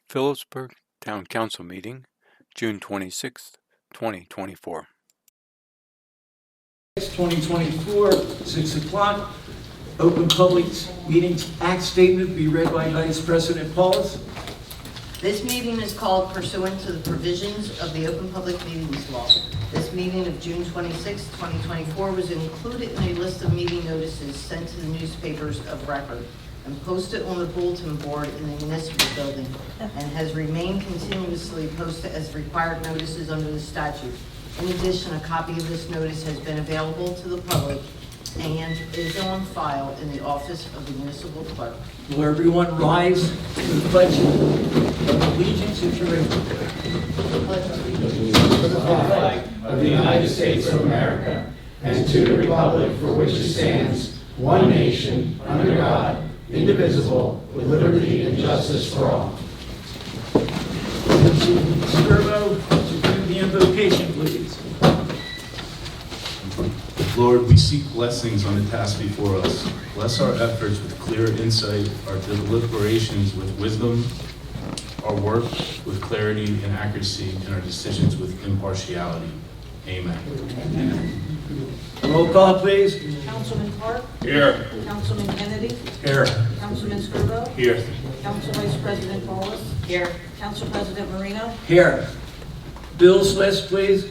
Phillipsburg Town Council Meeting, June 26, 2024. 2024, 6 o'clock. Open Public Meetings Act Statement be read by Vice President Paulus. This meeting is called pursuant to the provisions of the Open Public Meetings Law. This meeting of June 26, 2024 was included in a list of meeting notices sent to the newspapers of record and posted on the bulletin board in the municipal building and has remained continuously posted as required notices under the statute. In addition, a copy of this notice has been available to the public and is on file in the office of the municipal clerk. Will everyone rise to the pledge of allegiance if you're ready? To the flag of the United States of America and to the republic for which it stands, one nation, under God, indivisible, with liberty and justice for all. Skirbo, to do the invocation, please. Lord, we seek blessings on the task before us. Bless our efforts with clear insight, our deliberations with wisdom, our work with clarity and accuracy, and our decisions with impartiality. Amen. Roll call, please. Councilman Clark? Here. Councilman Kennedy? Here. Councilman Skirbo? Here. Council Vice President Paulus? Here. Council President Marino? Here. Bills list, please.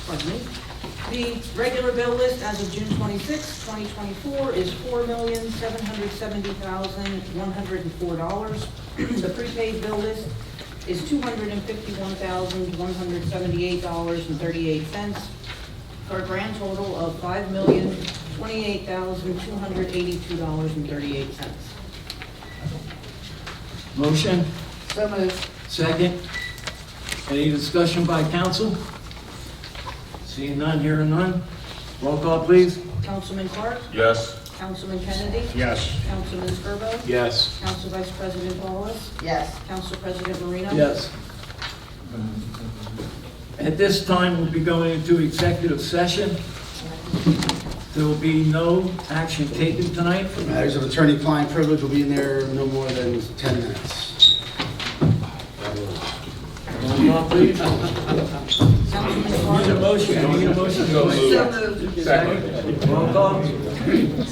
Pardon me. The regular bill list as of June 26, 2024 is $4,770,104. The prepaid bill list is $251,178.38 for a grand total of $5,028,282.38. Motion. So moved. Second. Any discussion by council? Seeing none, hearing none. Roll call, please. Councilman Clark? Yes. Councilman Kennedy? Yes. Councilman Skirbo? Yes. Council Vice President Paulus? Yes. Council President Marino? Yes. At this time, we'll be going into executive session. There will be no action taken tonight. Matters of attorney-client privilege will be in there no more than 10 minutes. Roll call, please. Councilman Need a Clark? motion. I need a motion. So moved. Second. Roll call. Councilman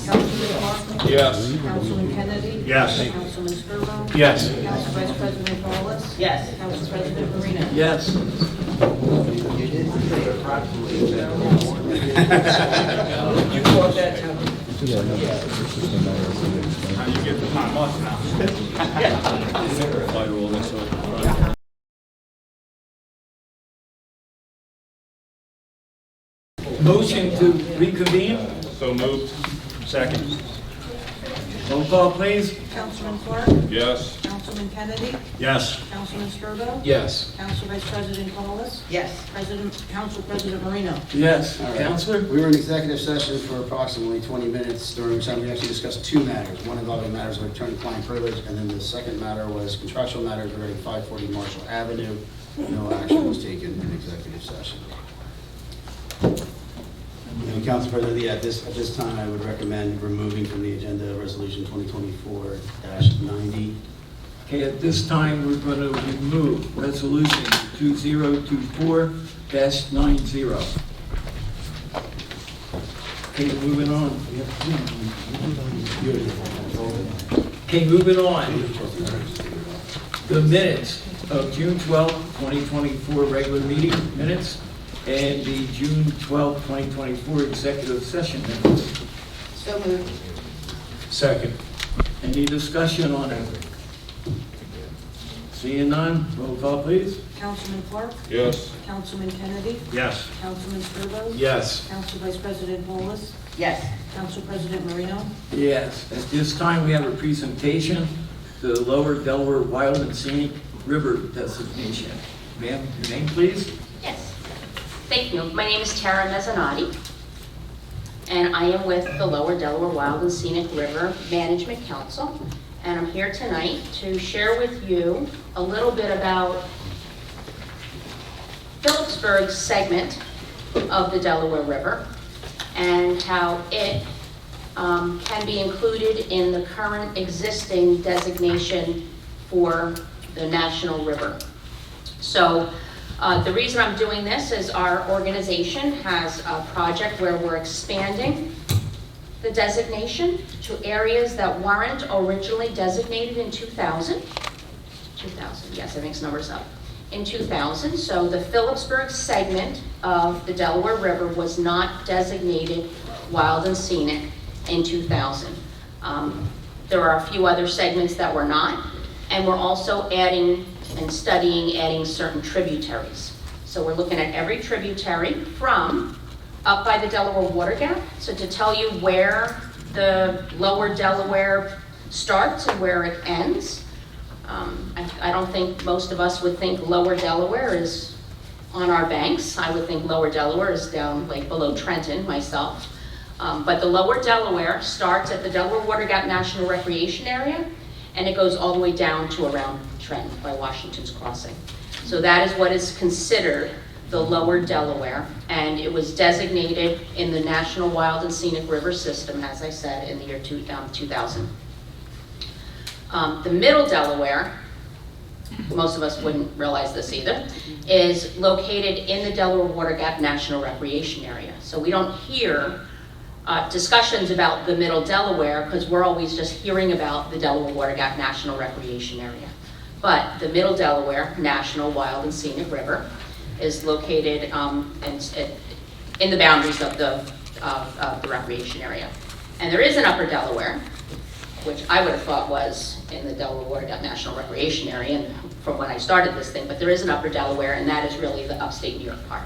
Clark? Yes. Councilman Kennedy? Yes. Councilman Skirbo? Yes. Council Vice President Paulus? Yes. Council President Marino? Yes. You caught that, too. You get the time off now. Motion to reconvene. So moved. Second. Roll call, please. Councilman Clark? Yes. Councilman Kennedy? Yes. Councilman Skirbo? Yes. Council Vice President Paulus? Yes. Council President Marino? Yes. All right. Counselor? We were in executive session for approximately 20 minutes, during which time we actually discussed two matters. One involving matters of attorney-client privilege, and then the second matter was contractual matters regarding 540 Marshall Avenue. No action was taken in executive session. And Council President, at this time, I would recommend removing from the agenda Resolution 2024-90. Okay, at this time, we're going to remove Resolution 2024-90. Okay, moving on. Okay, moving on. The minutes of June 12, 2024 regular meeting minutes and the June 12, 2024 executive session minutes. So moved. Second. Any discussion on it? Seeing none, roll call, please. Councilman Clark? Yes. Councilman Kennedy? Yes. Councilman Skirbo? Yes. Council Vice President Paulus? Yes. Council President Marino? Yes, at this time, we have a presentation to the Lower Delaware Wild and Scenic River designation. Ma'am, your name, please? Yes, thank you. My name is Tara Mezzanotti, and I am with the Lower Delaware Wild and Scenic River Management Council, and I'm here tonight to share with you a little bit about Phillipsburg's segment of the Delaware River and how it can be included in the current existing designation for the National River. So the reason I'm doing this is our organization has a project where we're expanding the designation to areas that weren't originally designated in 2000. 2000, yes, I mixed numbers up. In 2000, so the Phillipsburg segment of the Delaware River was not designated wild and scenic in 2000. There are a few other segments that were not, and we're also adding and studying adding certain tributaries. So we're looking at every tributary from up by the Delaware Water Gap, so to tell you where the lower Delaware starts and where it ends. I don't think most of us would think lower Delaware is on our banks. I would think lower Delaware is down like below Trenton myself. But the lower Delaware starts at the Delaware Water Gap National Recreation Area, and it goes all the way down to around Trenton by Washington's Crossing. So that is what is considered the lower Delaware, and it was designated in the National Wild and Scenic River System, as I said, in the year 2000. The middle Delaware, most of us wouldn't realize this either, is located in the Delaware Water Gap National Recreation Area. So we don't hear discussions about the middle Delaware because we're always just hearing about the Delaware Water Gap National Recreation Area. But the middle Delaware National Wild and Scenic River is located in the boundaries of the recreation area. And there is an upper Delaware, which I would have thought was in the Delaware Water Gap National Recreation Area and from when I started this thing, but there is an upper Delaware, and that is really the upstate New York part.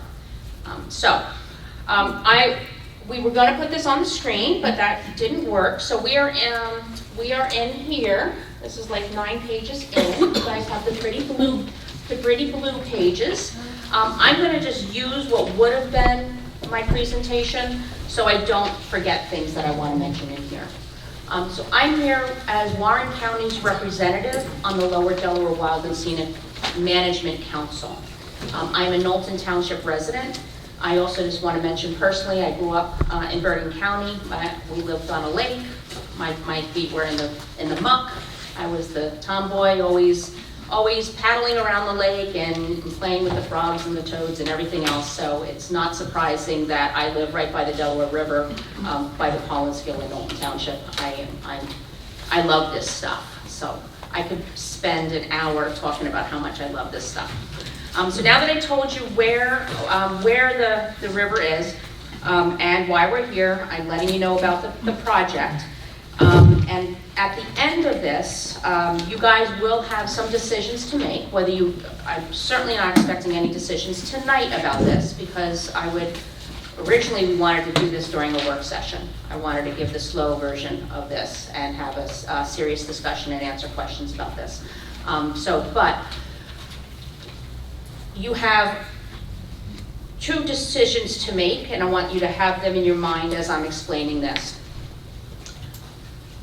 We were going to put this on the screen, but that didn't work. So we are in here. This is like 9 pages in. You guys have the pretty blue pages. I'm going to just use what would have been my presentation so I don't forget things that I want to mention in here. So I'm here as Warren County's representative on the Lower Delaware Wild and Scenic Management Council. I'm a Knowlton Township resident. I also just want to mention personally, I grew up in Bergen County. We lived on a lake. My feet were in the muck. I was the tomboy, always paddling around the lake and playing with the frogs and the toads and everything else. So it's not surprising that I live right by the Delaware River, by the Collinsville in Knowlton Township. I love this stuff. So I could spend an hour talking about how much I love this stuff. So now that I told you where the river is and why we're here, I'm letting you know about the project. And at the end of this, you guys will have some decisions to make. I'm certainly not expecting any decisions tonight about this because originally we wanted to do this during a work session. I wanted to give the slow version of this and have a serious discussion and answer questions about this. But you have 2 decisions to make, and I want you to have them in your mind as I'm explaining this.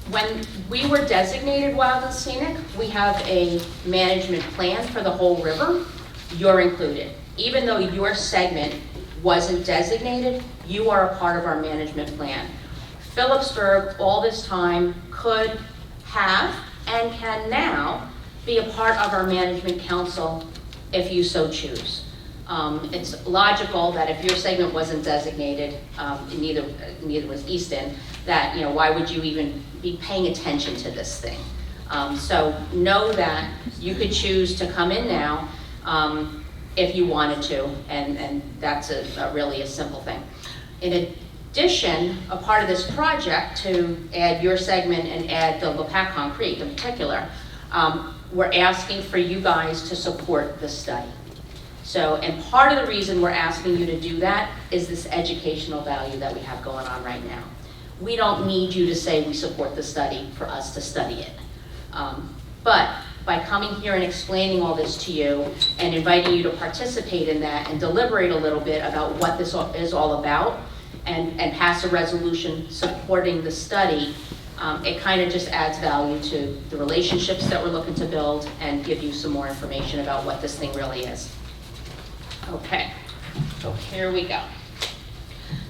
When we were designated wild and scenic, we have a management plan for the whole river. You're included. Even though your segment wasn't designated, you are a part of our management plan. Phillipsburg, all this time, could have and can now be a part of our management council if you so choose. It's logical that if your segment wasn't designated, neither was Easton, that why would you even be paying attention to this thing? So know that you could choose to come in now if you wanted to, and that's really a simple thing. In addition, a part of this project to add your segment and add the LePac Concrete in particular, we're asking for you guys to support the study. So, and part of the reason we're asking you to do that is this educational value that we have going on right now. We don't need you to say we support the study for us to study it. But by coming here and explaining all this to you and inviting you to participate in that and deliberate a little bit about what this is all about and pass a resolution supporting the study, it kind of just adds value to the relationships that we're looking to build and give you some more information about what this thing really is. Okay, so here we go.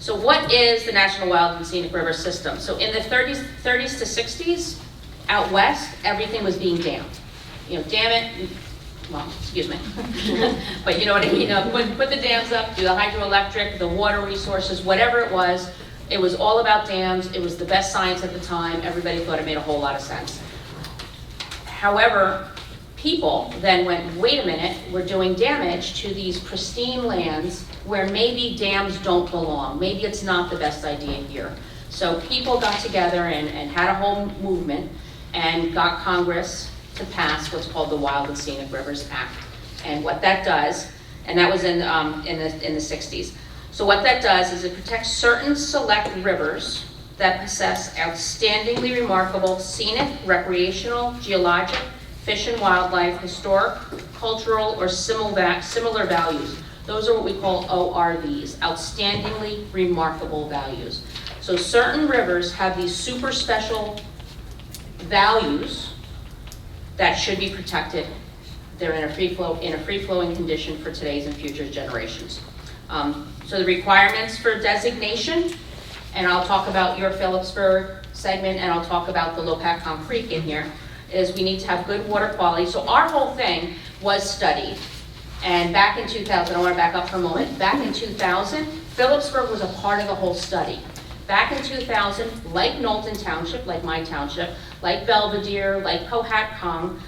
So what is the National Wild and Scenic River System? So in the 30s to 60s, out west, everything was being dammed. You know, dam it, well, excuse me. But you know what I mean, put the dams up, do the hydroelectric, the water resources, whatever it was all about dams. It was the best science at the time. Everybody thought it made a whole lot of sense. However, people then went, wait a minute, we're doing damage to these pristine lands where maybe dams don't belong. Maybe it's not the best idea here. So people got together and had a whole movement and got Congress to pass what's called the Wild and Scenic Rivers Act. And what that does, and that was in the 60s. So what that does is it protects certain select rivers that possess outstandingly remarkable scenic, recreational, geologic, fish and wildlife, historic, cultural, or similar values. Those are what we call ORVs, outstandingly remarkable values. So certain rivers have these super special values that should be protected. They're in a free-flowing condition for today's and future generations. So the requirements for designation, and I'll talk about your Phillipsburg segment, and I'll talk about the Lopatcon Creek in here, is we need to have good water quality. So our whole thing was studied. And back in 2000, I want to back up for a moment. Back in 2000, Phillipsburg was a part of the whole study. Back in 2000, like Knowlton Township, like my township, like Belvedere, like Cohatcong,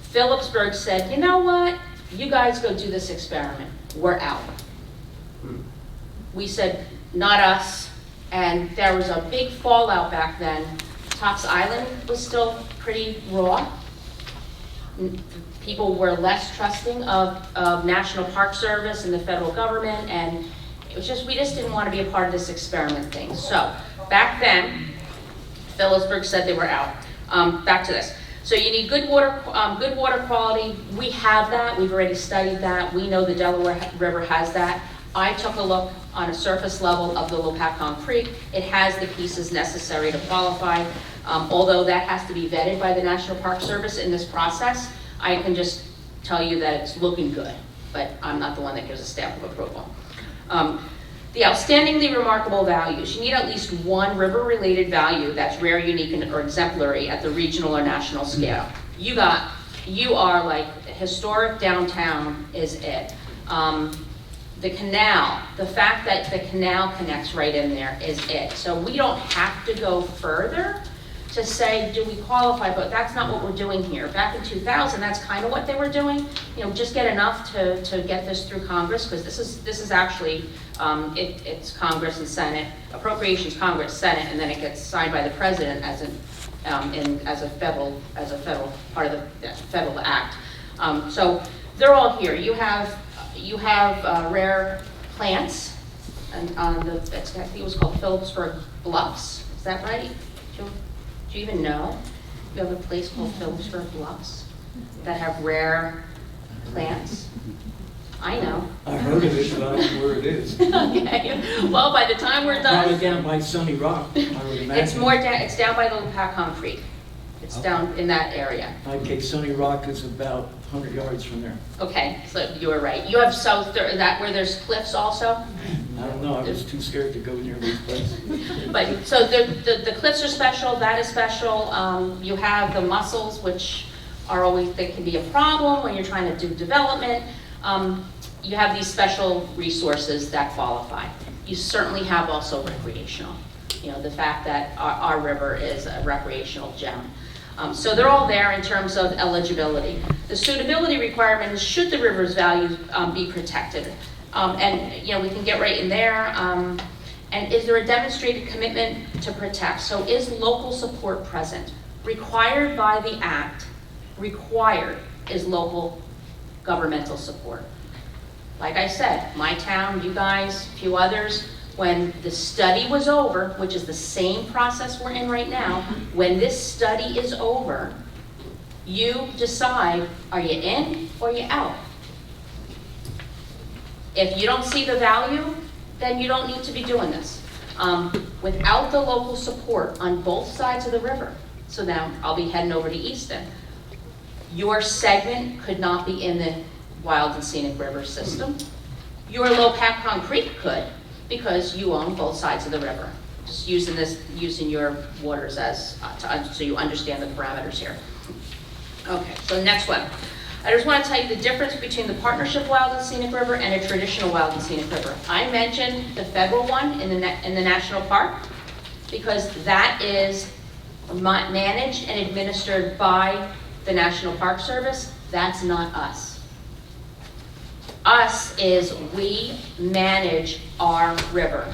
Phillipsburg said, you know what? You guys go do this experiment. We're out. We said, not us. And there was a big fallout back then. Tops Island was still pretty raw. People were less trusting of National Park Service and the federal government, and it was just, we just didn't want to be a part of this experiment thing. So back then, Phillipsburg said they were out. Back to this. So you need good water quality. We have that. We've already studied that. We know the Delaware River has that. I took a look on a surface level of the Lopatcon Creek. It has the pieces necessary to qualify. Although that has to be vetted by the National Park Service in this process, I can just tell you that it's looking good, but I'm not the one that gives a stamp of approval. The outstandingly remarkable values. You need at least one river-related value that's rare, unique, or exemplary at the regional or national scale. You are like, historic downtown is it. The canal, the fact that the canal connects right in there is it. So we don't have to go further to say, do we qualify, but that's not what we're doing here. Back in 2000, that's kind of what they were doing. You know, just get enough to get this through Congress, because this is actually, it's Congress and Senate, Appropriations, Congress, Senate, and then it gets signed by the President as a federal part of the federal act. So they're all here. You have rare plants, and on the, I think it was called Phillipsburg Bluffs. Is that right? Do you even know? You have a place called Phillipsburg Bluffs that have rare plants? I know. I heard of it, but I don't know where it is. Okay. Well, by the time we're Probably done, down by Sunny Rock, I would imagine. it's more down. It's down by the Lopatcon Creek. It's down in that area. Okay, Sunny Rock is about 100 yards from there. Okay, so you were right. You have south there, that where there's cliffs also. I don't know, I was too scared to go near these places. But so the cliffs are special. That is special. You have the mussels, which are always, they can be a problem when you're trying to do development. You have these special resources that qualify. You certainly have also recreational. You know, the fact that our river is a recreational gem. So they're all there in terms of eligibility. The suitability requirement is, should the river's values be protected? And, you know, we can get right in there. And is there a demonstrated commitment to protect? So is local support present? Required by the act, required is local governmental support. Like I said, my town, you guys, a few others, when the study was over, which is the same process we're in right now, when this study is over, you decide, are you in or you out? If you don't see the value, then you don't need to be doing this. Without the local support on both sides of the river, so now I'll be heading over to Easton, your segment could not be in the Wild and Scenic River system. Your Lopatcon Creek could, because you own both sides of the river. Just using your waters as, so you understand the parameters here. Okay, so the next one. I just want to tell you the difference between the partnership wild and scenic river and a traditional wild and scenic river. I mentioned the federal one in the national park because that is managed and administered by the National Park Service. That's not us. Us is we manage our river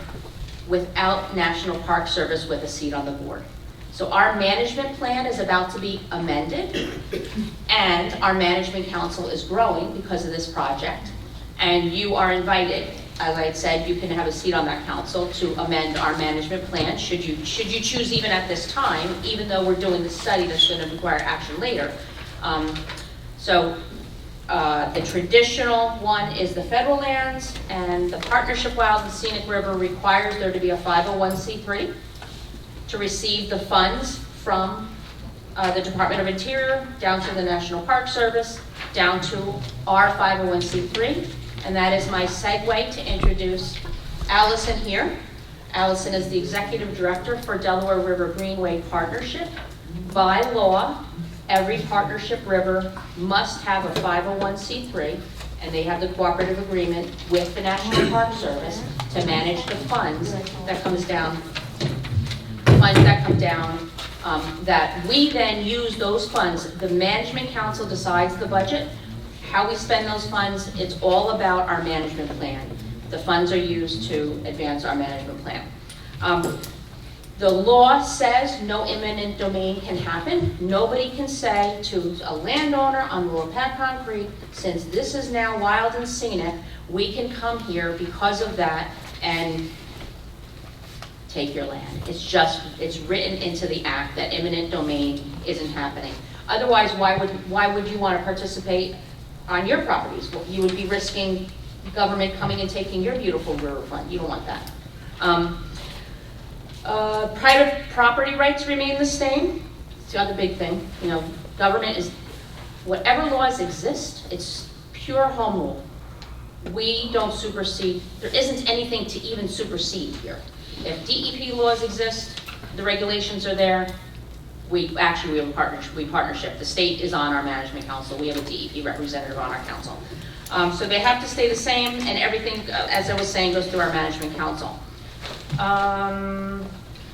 without National Park Service with a seat on the board. So our management plan is about to be amended, and our management council is growing because of this project. And you are invited, as I had said, you can have a seat on that council to amend our management plan, should you choose even at this time, even though we're doing the study that's going to require action later. The traditional one is the federal lands, and the partnership wild and scenic river requires there to be a 501c3 to receive the funds from the Department of Interior down to the National Park Service, down to our 501c3. And that is my segue to introduce Allison here. Allison is the Executive Director for Delaware River Greenway Partnership. By law, every partnership river must have a 501c3, and they have the cooperative agreement with the National Park Service to manage the funds that come down, that we then use those funds. The Management Council decides the budget, how we spend those funds. It's all about our management plan. The funds are used to advance our management plan. The law says no eminent domain can happen. Nobody can say to a landowner on Lower Peckham Creek, since this is now wild and scenic, we can come here because of that and take your land. It's written into the act that eminent domain isn't happening. Otherwise, why would you want to participate on your properties? Well, you would be risking government coming and taking your beautiful riverfront. You don't want that. Private property rights remain the same. It's the other big thing. Government is, whatever laws exist, it's pure home rule. We don't supersede. There isn't anything to even supersede here. If DEP laws exist, the regulations are there. We have a partnership. The state is on our management council. We have a DEP representative on our council. So they have to stay the same, and everything, as I was saying, goes through our management council.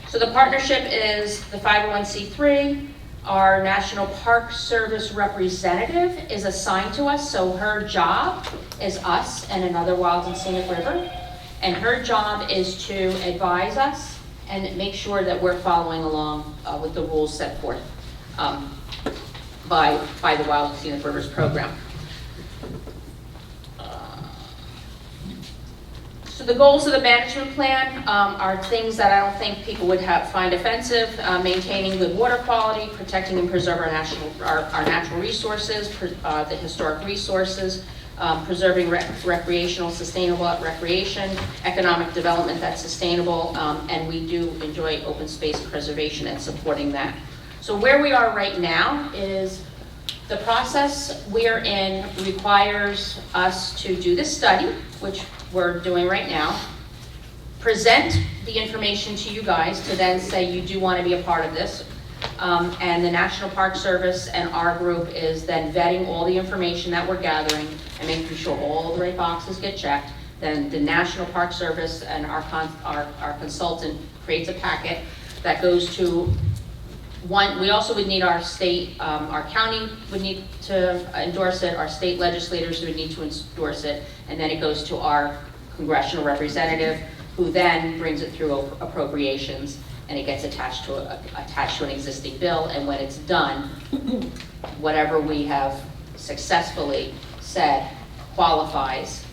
So the partnership is the 501c3. Our National Park Service representative is assigned to us, so her job is us and another wild and scenic river. And her job is to advise us and make sure that we're following along with the rules set forth by the Wild and Scenic Rivers program. So the goals of the management plan are things that I don't think people would find offensive: maintaining good water quality, protecting and preserve our natural resources, the historic resources, preserving recreational, sustainable recreation, economic development that's sustainable, and we do enjoy open space preservation and supporting that. So where we are right now is the process we're in requires us to do this study, which we're doing right now, present the information to you guys to then say you do want to be a part of this. And the National Park Service and our group is then vetting all the information that we're gathering and making sure all the right boxes get checked. Then the National Park Service and our consultant creates a packet that goes to one. We also would need our state, our county would need to endorse it, our state legislators would need to endorse it, and then it goes to our congressional representative, who then brings it through appropriations, and it gets attached to an existing bill. And when it's done, whatever we have successfully said qualifies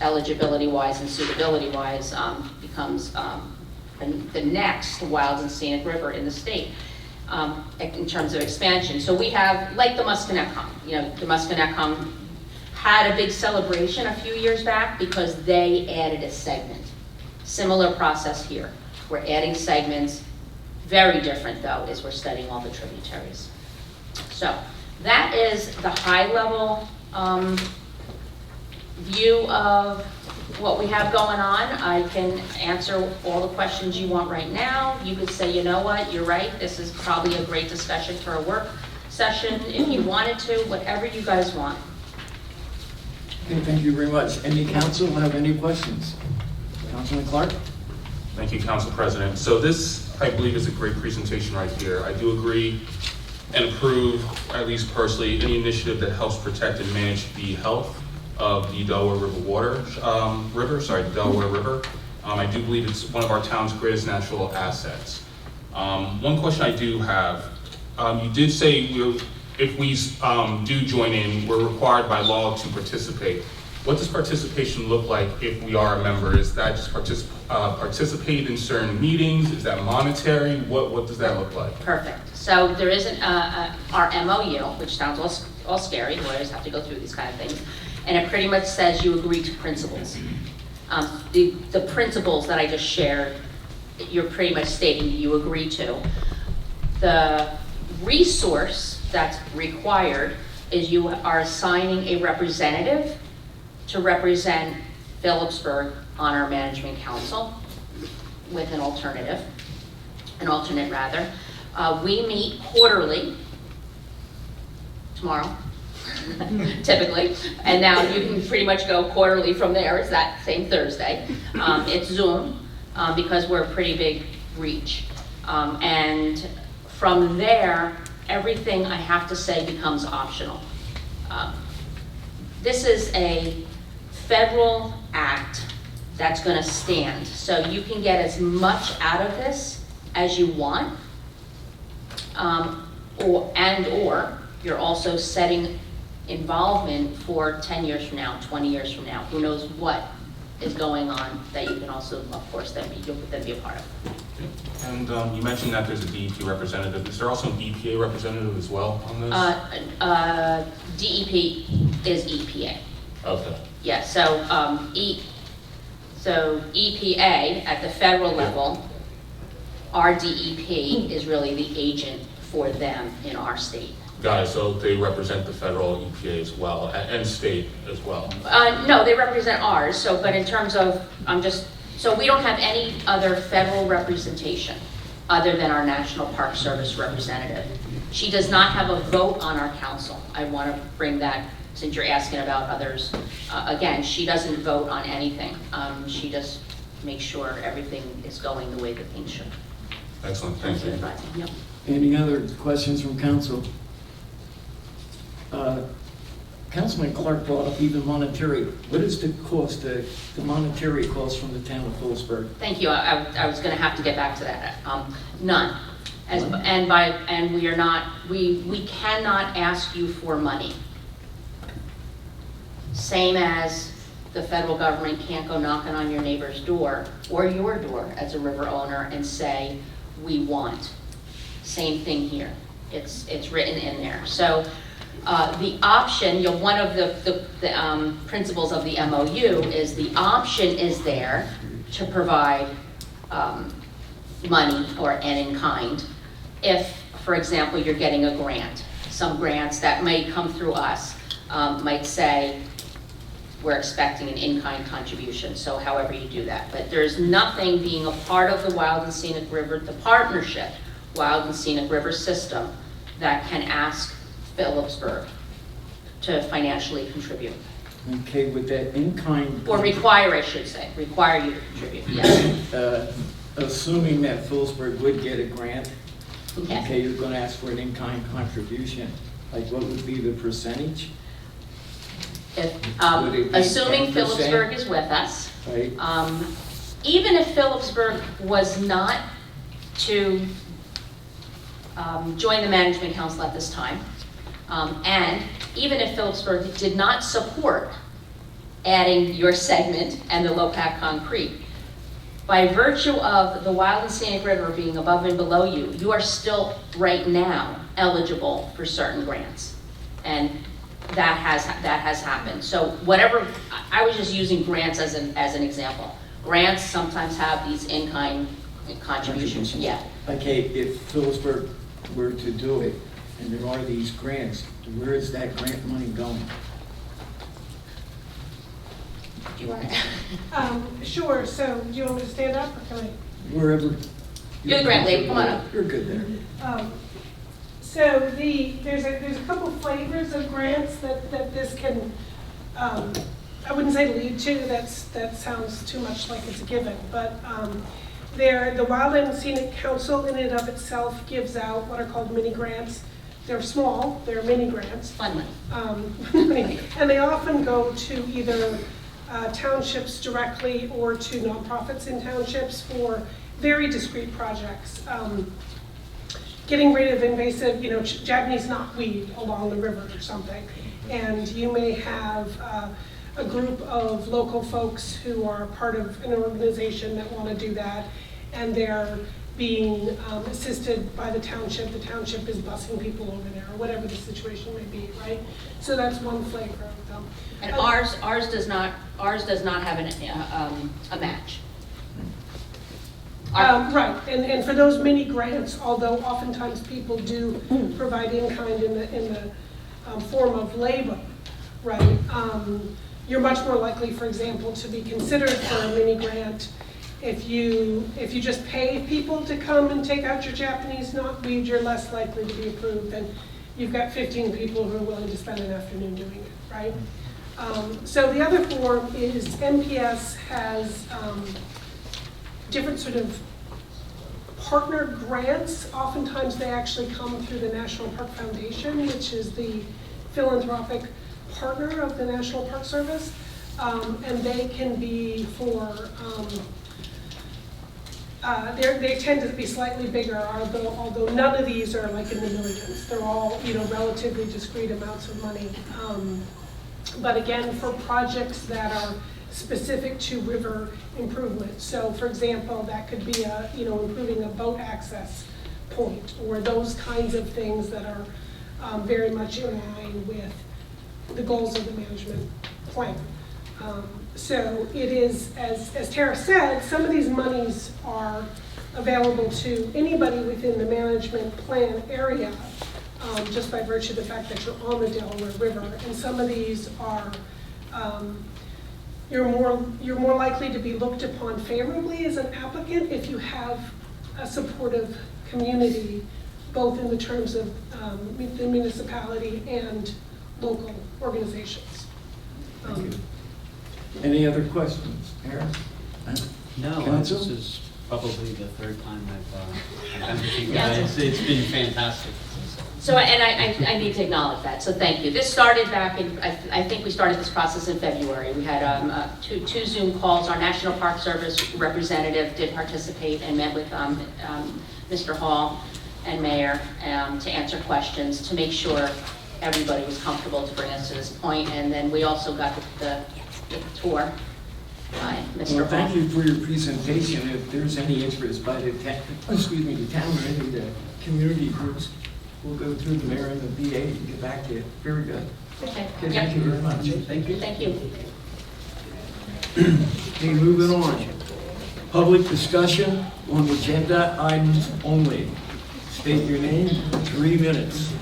eligibility-wise and suitability-wise becomes the next wild and scenic river in the state in terms of expansion. So we have, like the Musconetcong, the Musconetcong had a big celebration a few years back because they added a segment. Similar process here. We're adding segments. Very different, though, is we're studying all the tributaries. So that is the high-level view of what we have going on. I can answer all the questions you want right now. You could say, you know what, you're right, this is probably a great discussion for a work session if you wanted to, whatever you guys want. Okay, thank you very much. Any council have any questions? Councilman Clark? Thank you, Council President. So this, I believe, is a great presentation right here. I do agree and approve, at least personally, any initiative that helps protect and manage the health of the Delaware River the Delaware River. I do believe it's one of our town's greatest natural assets. One question I do have, you did say if we do join in, we're required by law to participate. What does participation look like if we are a member? Is that just participate in certain meetings? Is that monetary? What does that look like? Perfect. So there is our MOU, which sounds all scary. Lawyers have to go through these kind of things. And it pretty much says you agree to principles. The principles that I just shared, you're pretty much stating you agree to. The resource that's required is you are assigning a representative to represent Phillipsburg on our management council with an alternate rather. We meet quarterly, tomorrow, typically, and now you can pretty much go quarterly from there. It's that same Thursday. It's Zoom because we're a pretty big reach. And from there, everything I have to say becomes optional. This is a federal act that's going to stand, so you can get as much out of this as you want, or you're also setting involvement for 10 years from now, 20 years from now. Who knows what is going on that you can also, of course, you'll be a part of. And you mentioned that there's a DEP representative. Is there also an EPA representative as well on this? DEP is EPA. Okay. Yeah, so EPA at the federal level, our DEP is really the agent for them in our state. Got it. So they represent the federal EPA as well, and state as well. No, they represent ours. So, but in terms of, so we don't have any other federal representation other than our National Park Service representative. She does not have a vote on our council. I want to bring that, since you're asking about others. Again, she doesn't vote on anything. She just makes sure everything is going the way that things should. Excellent. Thank you. Yep. Any other questions from council? Councilman Clark brought up even monetary. What is the cost, the monetary cost from the town of Phillipsburg? Thank you. I was going to have to get back to that. None. And we cannot ask you for money. Same as the federal government can't go knocking on your neighbor's door or your door as a river owner and say, we want. Same thing here. It's written in there. So the option, one of the principles of the MOU is the option is there to provide money or in kind if, for example, you're getting a grant. Some grants that may come through us might say, we're expecting an in-kind contribution, so however you do that. But there's nothing being a part of the Wild and Scenic River, the partnership, Wild and Scenic River system, that can ask Phillipsburg to financially contribute. Okay, with that in-kind... Or require, I should say, require you to contribute, yes. Assuming that Phillipsburg would get a grant, Okay. okay, you're going to ask for an in-kind contribution. Like, what would be the percentage? If, Would it be assuming 10%? Phillipsburg is with us, Right? even if Phillipsburg was not to join the management council at this time, and even if Phillipsburg did not support adding your segment and the low-pack concrete, by virtue of the Wild and Scenic River being above and below you, you are still right now eligible for certain grants. And that has happened. So whatever, I was just using grants as an example. Grants sometimes have these in-kind contributions. Yeah. Okay, if Phillipsburg were to do it, and there are these grants, where is that grant money going? Do you want to? Sure, so do you want me to stand up or can I? Wherever. You're the grant lady, come on up. You're good there. So there's a couple flavors of grants that this can, I wouldn't say lead to, that sounds too much like it's a given, but the Wildland Scenic Council in and of itself gives out what are called mini grants. They're small, they're mini grants. Fun one. And they often go to either townships directly or to nonprofits in townships for very discrete projects. Getting rid of invasive, Japanese knotweed along the river or something. And you may have a group of local folks who are part of an organization that want to do that, and they're being assisted by the township. The township is busing people over there, or whatever the situation may be, right? So that's one flavor of them. And ours does not have a match. Right, and for those mini grants, although oftentimes people do provide in-kind in the form of labor, right? You're much more likely, for example, to be considered for a mini grant if you just pay people to come and take out your Japanese knotweed. You're less likely to be approved than you've got 15 people who are willing to spend an afternoon doing it, right? So the other form is MPS has different sort of partner grants. Oftentimes they actually come through the National Park Foundation, which is the philanthropic partner of the National Park Service. And they can be for, they tend to be slightly bigger, although none of these are like in the millions. They're all, relatively discrete amounts of money. But again, for projects that are specific to river improvement. So for example, that could be improving a boat access point, or those kinds of things that are very much in line with the goals of the management plan. So it is, as Tara said, some of these monies are available to anybody within the management plan area, just by virtue of the fact that you're on the Delaware River. And some of these are, you're more likely to be looked upon favorably as an applicant if you have a supportive community, both in the terms of the municipality and local organizations. Any other questions, Aaron? No, Council? this is probably the third time I've done with you guys. It's been fantastic. So, and I need to acknowledge that, so thank you. This started back in, I think we started this process in February. We had two Zoom calls. Our National Park Service representative did participate and met with Mr. Hall and Mayor to answer questions, to make sure everybody was comfortable to bring us to this point. And then we also got the tour by Mr. Well, Hall. thank you for your presentation. If there's any interest by the town or any of the community groups, we'll go through the mayor and the VA and get back to you. Very good. Okay. Okay, thank you very much. Thank you. Thank you. Okay, moving on. Public discussion on agenda items only. State your name, 3 minutes.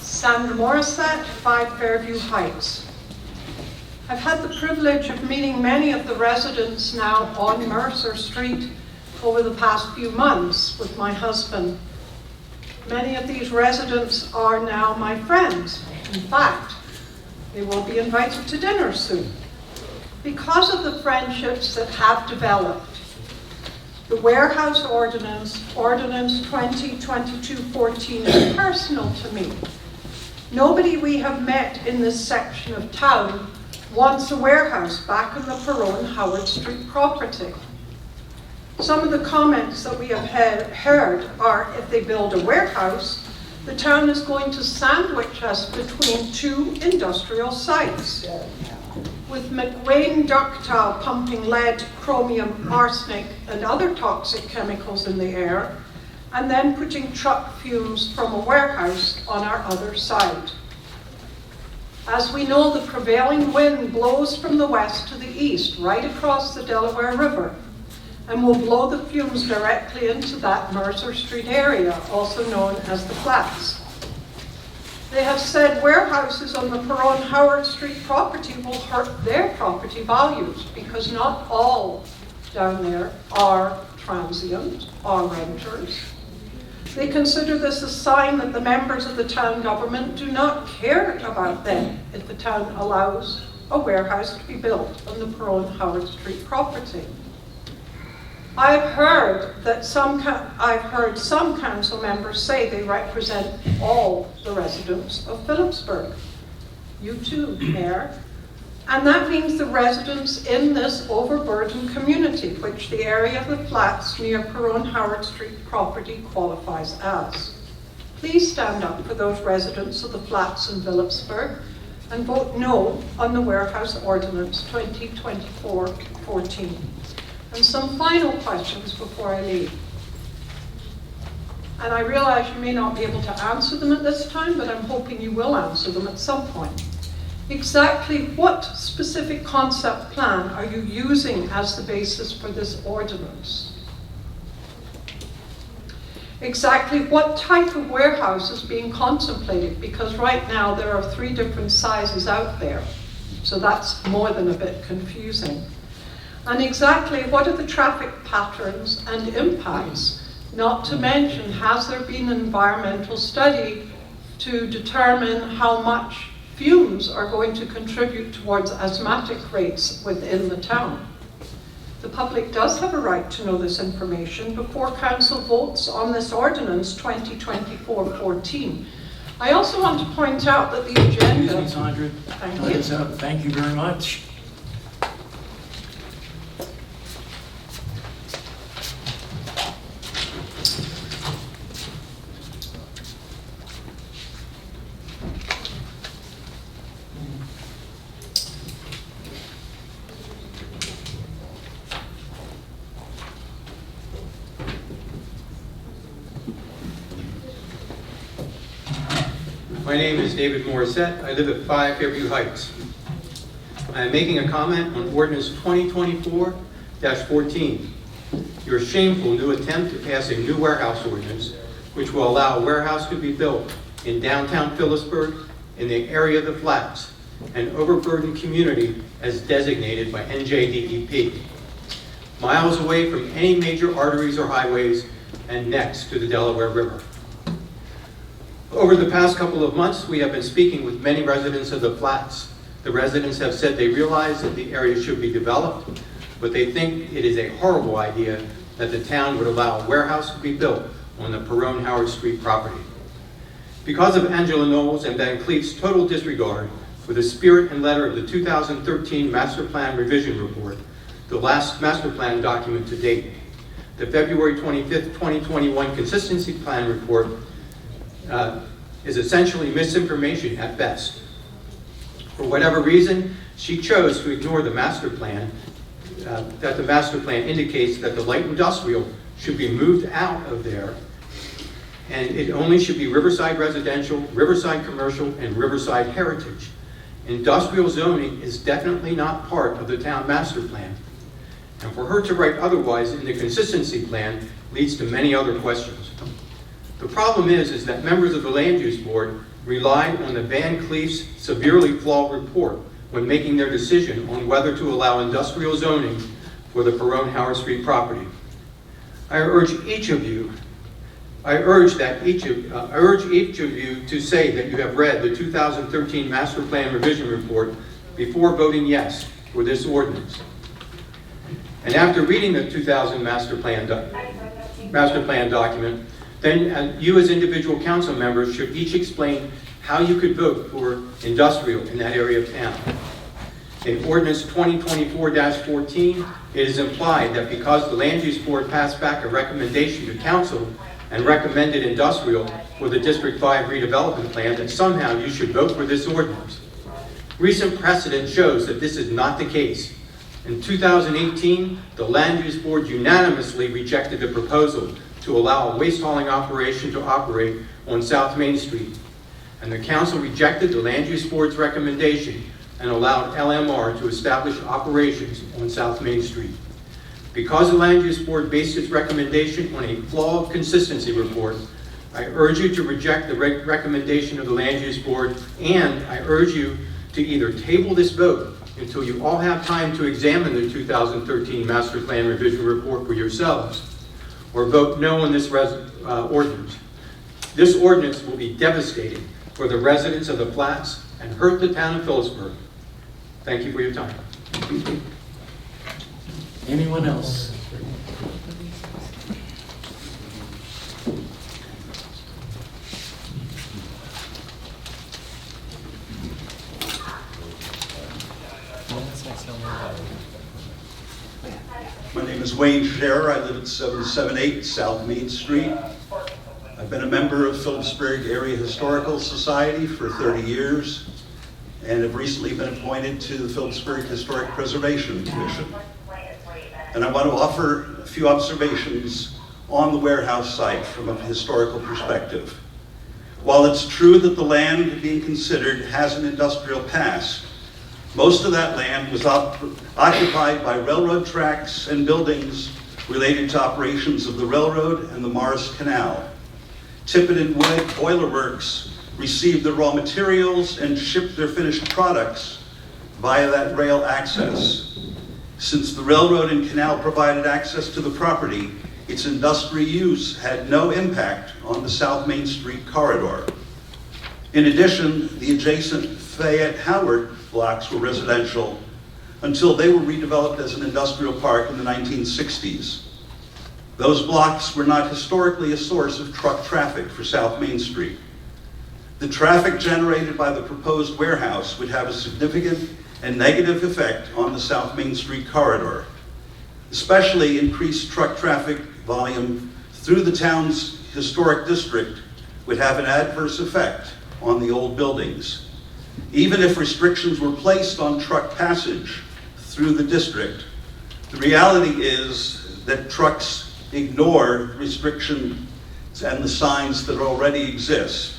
Sandra Morissette, 5 Fairview Heights. I've had the privilege of meeting many of the residents now on Mercer Street over the past few months with my husband. Many of these residents are now my friends. In fact, they will be invited to dinner soon. Because of the friendships that have developed, the warehouse ordinance, Ordinance 2022-14, is personal to me. Nobody we have met in this section of town wants a warehouse back on the Perone Howard Street property. Some of the comments that we have heard are, if they build a warehouse, the town is going to sandwich us between 2 industrial sites, with McWane ductile pumping lead, chromium, arsenic, and other toxic chemicals in the air, and then putting truck fumes from a warehouse on our other side. As we know, the prevailing wind blows from the west to the east, right across the Delaware River, and will blow the fumes directly into that Mercer Street area, also known as the Flats. They have said warehouses on the Perron Howard Street property will hurt their property values because not all down there are transient or renters. They consider this a sign that the members of the town government do not care about them if the town allows a warehouse to be built on the Perron Howard Street property. I've heard some council members say they represent all the residents of Phillipsburg. You too, Mayor. And that means the residents in this overburdened community, which the area of the flats near Perron Howard Street property qualifies as. Please stand up for those residents of the flats in Phillipsburg and vote no on the Warehouse Ordinance 2024-14. And some final questions before I leave. And I realize you may not be able to answer them at this time, but I'm hoping you will answer them at some point. Exactly what specific concept plan are you using as the basis for this ordinance? Exactly what type of warehouse is being contemplated? Because right now there are 3 different sizes out there. So that's more than a bit confusing. And exactly what are the traffic patterns and impacts? Not to mention, has there been an environmental study to determine how much fumes are going to contribute towards asthmatic rates within the town? The public does have a right to know this information before council votes on this ordinance 2024-14. I also want to point out that the agenda... Excuse me, Sandra. Thank you very much. My name is David Morissette. I live at 5 Fairview Heights. I am making a comment on ordinance 2024-14, your shameful new attempt to pass a new warehouse ordinance which will allow a warehouse to be built in downtown Phillipsburg in the area of the flats, an overburdened community as designated by NJDEP, miles away from any major arteries or highways and next to the Delaware River. Over the past couple of months, we have been speaking with many residents of the flats. The residents have said they realize that the area should be developed, but they think it is a horrible idea that the town would allow a warehouse to be built on the Perron Howard Street property. Because of Angela Knowles and Van Cleef's total disregard for the spirit and letter of the 2013 Master Plan Revision Report, the last master plan document to date, the February 25th, 2021 Consistency Plan Report is essentially misinformation at best. For whatever reason, she chose to ignore the master plan, that the master plan indicates that the light industrial should be moved out of there, and it only should be Riverside Residential, Riverside Commercial, and Riverside Heritage. Industrial zoning is definitely not part of the town master plan. And for her to write otherwise in the consistency plan leads to many other questions. The problem is that members of the Land Use Board relied on the Van Cleef's severely flawed report when making their decision on whether to allow industrial zoning for the Perron Howard Street property. I urge each of you to say that you have read the 2013 Master Plan Revision Report before voting yes for this ordinance. And after reading the 2000 Master Plan document, then you as individual council members should each explain how you could vote for industrial in that area of town. In Ordinance 2024-14, it is implied that because the Land Use Board passed back a recommendation to council and recommended industrial for the District 5 redevelopment plan, that somehow you should vote for this ordinance. Recent precedent shows that this is not the case. In 2018, the Land Use Board unanimously rejected the proposal to allow a waste hauling operation to operate on South Main Street, and the council rejected the Land Use Board's recommendation and allowed LMR to establish operations on South Main Street. Because the Land Use Board based its recommendation on a flawed consistency report, I urge you to reject the recommendation of the Land Use Board, and I urge you to either table this vote until you all have time to examine the 2013 Master Plan Revision Report for yourselves, or vote no on this ordinance. This ordinance will be devastating for the residents of the flats and hurt the town of Phillipsburg. Thank you for your time. Anyone else? My name is Wayne Scherer. I live at 778 South Main Street. I've been a member of Phillipsburg Area Historical Society for 30 years and have recently been appointed to the Phillipsburg Historic Preservation Commission. And I want to offer a few observations on the warehouse site from a historical perspective. While it's true that the land being considered has an industrial past, most of that land was occupied by railroad tracks and buildings related to operations of the railroad and the Morris Canal. Tippett and Wood Boiler Works received the raw materials and shipped their finished products via that rail access. Since the railroad and canal provided access to the property, its industrial use had no impact on the South Main Street corridor. In addition, the adjacent Fayette-Howard blocks were residential until they were redeveloped as an industrial park in the 1960s. Those blocks were not historically a source of truck traffic for South Main Street. The traffic generated by the proposed warehouse would have a significant and negative effect on the South Main Street corridor. Especially increased truck traffic volume through the town's historic district would have an adverse effect on the old buildings. Even if restrictions were placed on truck passage through the district, the reality is that trucks ignore restrictions and the signs that already exist.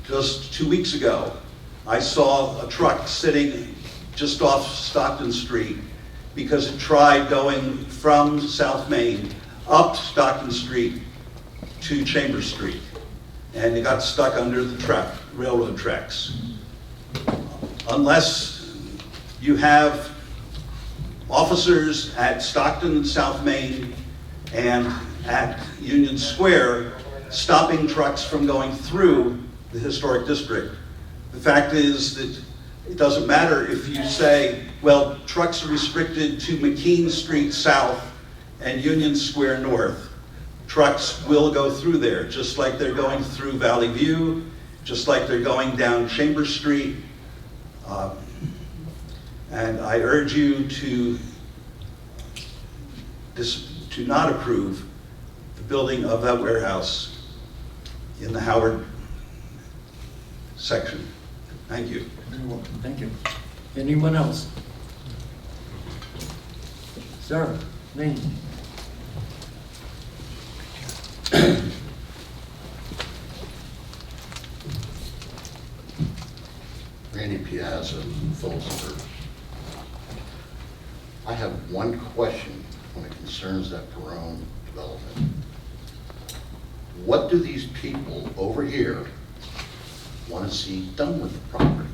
Just 2 weeks ago, I saw a truck sitting just off Stockton Street because it tried going from South Main up Stockton Street to Chambers Street, and it got stuck under the railroad tracks. Unless you have officers at Stockton and South Main and at Union Square stopping trucks from going through the historic district, the fact is that it doesn't matter if you say, well, trucks are restricted to McKean Street South and Union Square North. Trucks will go through there, just like they're going through Valley View, just like they're going down Chambers Street. And I urge you to not approve the building of that warehouse in the Howard section. Thank you. You're welcome. Thank you. Anyone else? Sir, name. Randy Piazza, Phillipsburg. I have one question when it concerns that Perone development. What do these people over here want to see done with the property?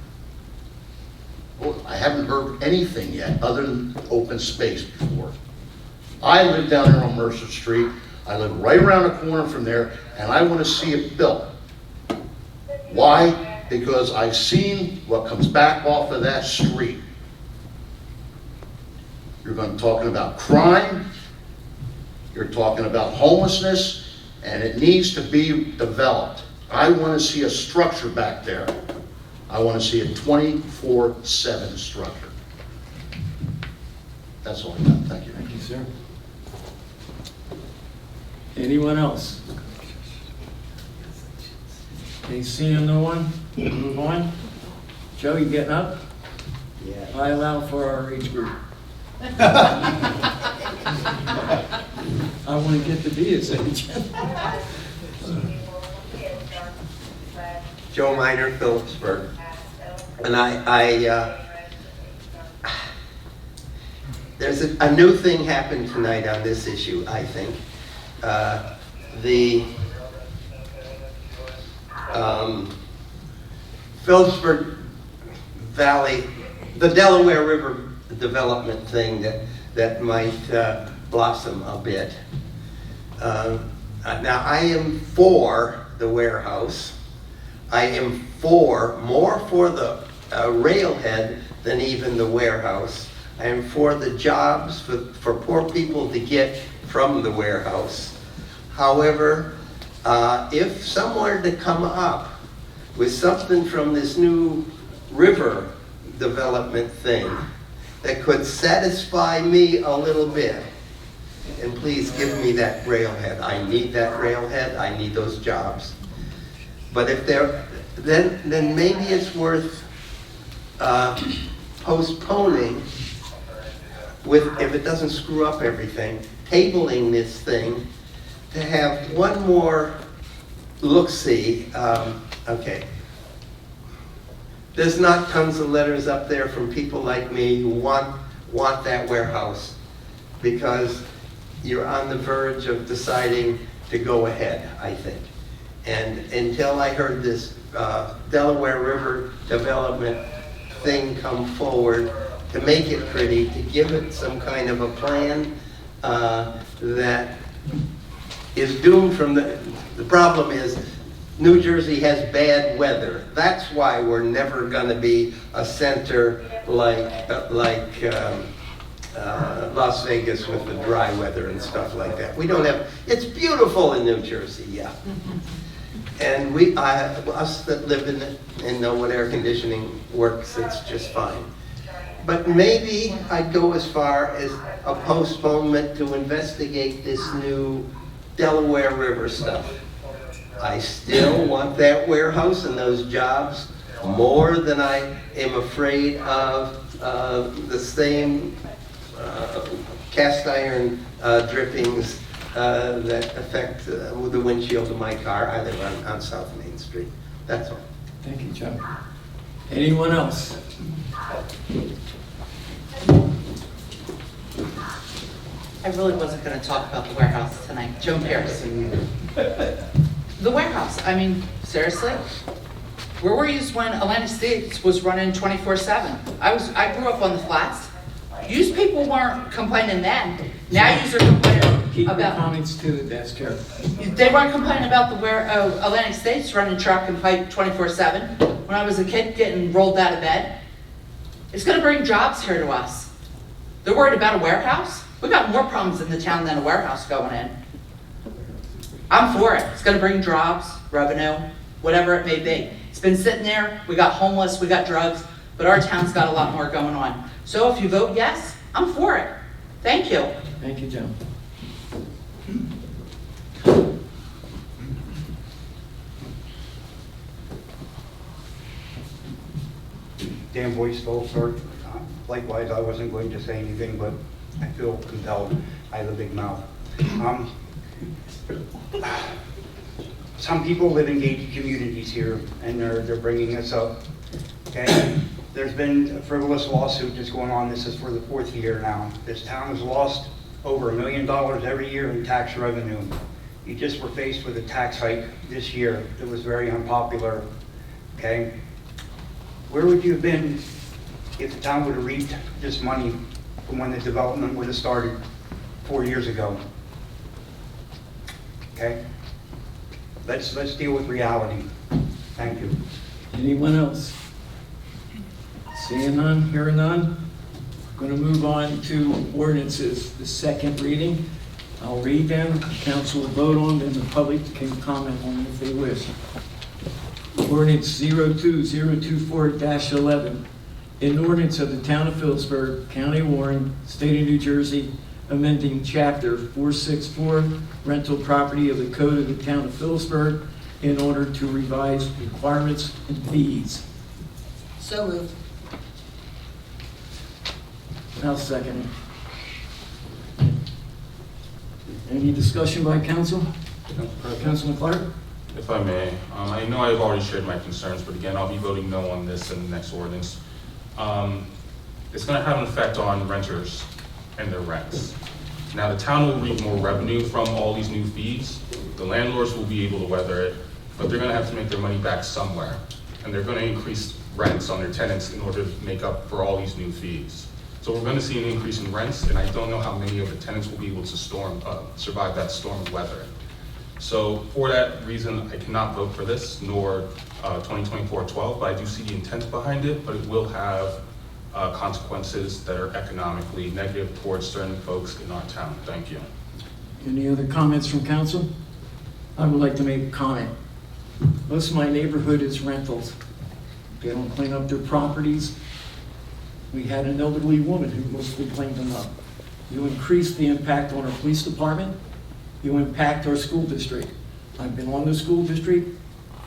Well, I haven't heard anything yet other than open space before. I live down here on Mercer Street. I live right around the corner from there, and I want to see it built. Why? Because I've seen what comes back off of that street. You're going to talking about crime, you're talking about homelessness, and it needs to be developed. I want to see a structure back there. I want to see a 24/7 structure. That's all I got. Thank you. Thank you, sir. Anyone else? Okay, seeing no one, we'll move on. Joe, you getting up? Yeah, I allow for our age group. I want to get to be his age. Joe Miner, Phillipsburg. And there's a new thing happened tonight on this issue, I think. The Phillipsburg Valley, the Delaware River development thing that might blossom a bit. Now, I am for the warehouse. I am more for the railhead than even the warehouse. I am for the jobs for poor people to get from the warehouse. However, if someone were to come up with something from this new river development thing that could satisfy me a little bit, and please give me that railhead. I need that railhead. I need those jobs. But if then maybe it's worth postponing, if it doesn't screw up everything, tabling this thing to have one more look-see. Okay. There's not tons of letters up there from people like me who want that warehouse because you're on the verge of deciding to go ahead, I think. And until I heard this Delaware River development thing come forward to make it pretty, to give it some kind of a plan that is doomed from the problem is New Jersey has bad weather. That's why we're never going to be a center like Las Vegas with the dry weather and stuff like that. We don't have, it's beautiful in New Jersey, yeah. And us that live in it and know what air conditioning works, it's just fine. But maybe I'd go as far as a postponement to investigate this new Delaware River stuff. I still want that warehouse and those jobs more than I am afraid of the same cast iron drippings that affect the windshield of my car. I live on South Main Street. That's all. Thank you, Joe. Anyone else? I really wasn't going to talk about the warehouse tonight. Joan Pearson. The warehouse, I mean, seriously? Where were you when Atlantic States was running 24/7? I grew up on the flats. You people weren't complaining then. Now you are complaining Keep your about... comments to the desk here. They weren't complaining about the Atlantic States running truck and pipe 24/7 when I was a kid getting rolled out of bed. It's going to bring jobs here to us. They're worried about a warehouse? We got more problems in the town than a warehouse going in. I'm for it. It's going to bring jobs, revenue, whatever it may be. It's been sitting there. We got homeless, we got drugs, but our town's got a lot more going on. So if you vote yes, I'm for it. Thank you. Thank you, Joan. Dan Boyce, Phillipsburg. Likewise, I wasn't going to say anything, but I feel compelled. I have a big mouth. Some people live in gated communities here, and they're bringing this up. Okay, there's been a frivolous lawsuit that's going on. This is for the 4th year now. This town has lost over $1 million every year in tax revenue. You just were faced with a tax hike this year. It was very unpopular. Okay, where would you have been if the town would have reaped this money from when the development would have started 4 years ago? Okay, let's deal with reality. Thank you. Anyone else? Seeing none, hearing none. Going to move on to ordinances, the second reading. I'll read them, the council will vote on them, the public can comment on them if they wish. Ordinance 02024-11. An ordinance of the Town of Phillipsburg, County of Warren, State of New Jersey, amending Chapter 464, rental property of the Code of the Town of Phillipsburg in order to revise requirements and fees. So moved. I'll second it. Any discussion by council? Councilman Clark? If I may, I know I've already shared my concerns, but again, I'll be voting no on this in the next ordinance. It's going to have an effect on renters and their rents. Now, the town will reap more revenue from all these new fees. The landlords will be able to weather it, but they're going to have to make their money back somewhere. And they're going to increase rents on their tenants in order to make up for all these new fees. So we're going to see an increase in rents, and I don't know how many of the tenants will be able to survive that storm of weather. So for that reason, I cannot vote for this, nor 2024-12, but I do see the intent behind it, but it will have consequences that are economically negative towards certain folks in our town. Thank you. Any other comments from council? I would like to make a comment. Most of my neighborhood is rentals. They don't clean up their properties. We had an elderly woman who mostly cleaned them up. You increase the impact on our police department, you impact our school district. I've been on the school district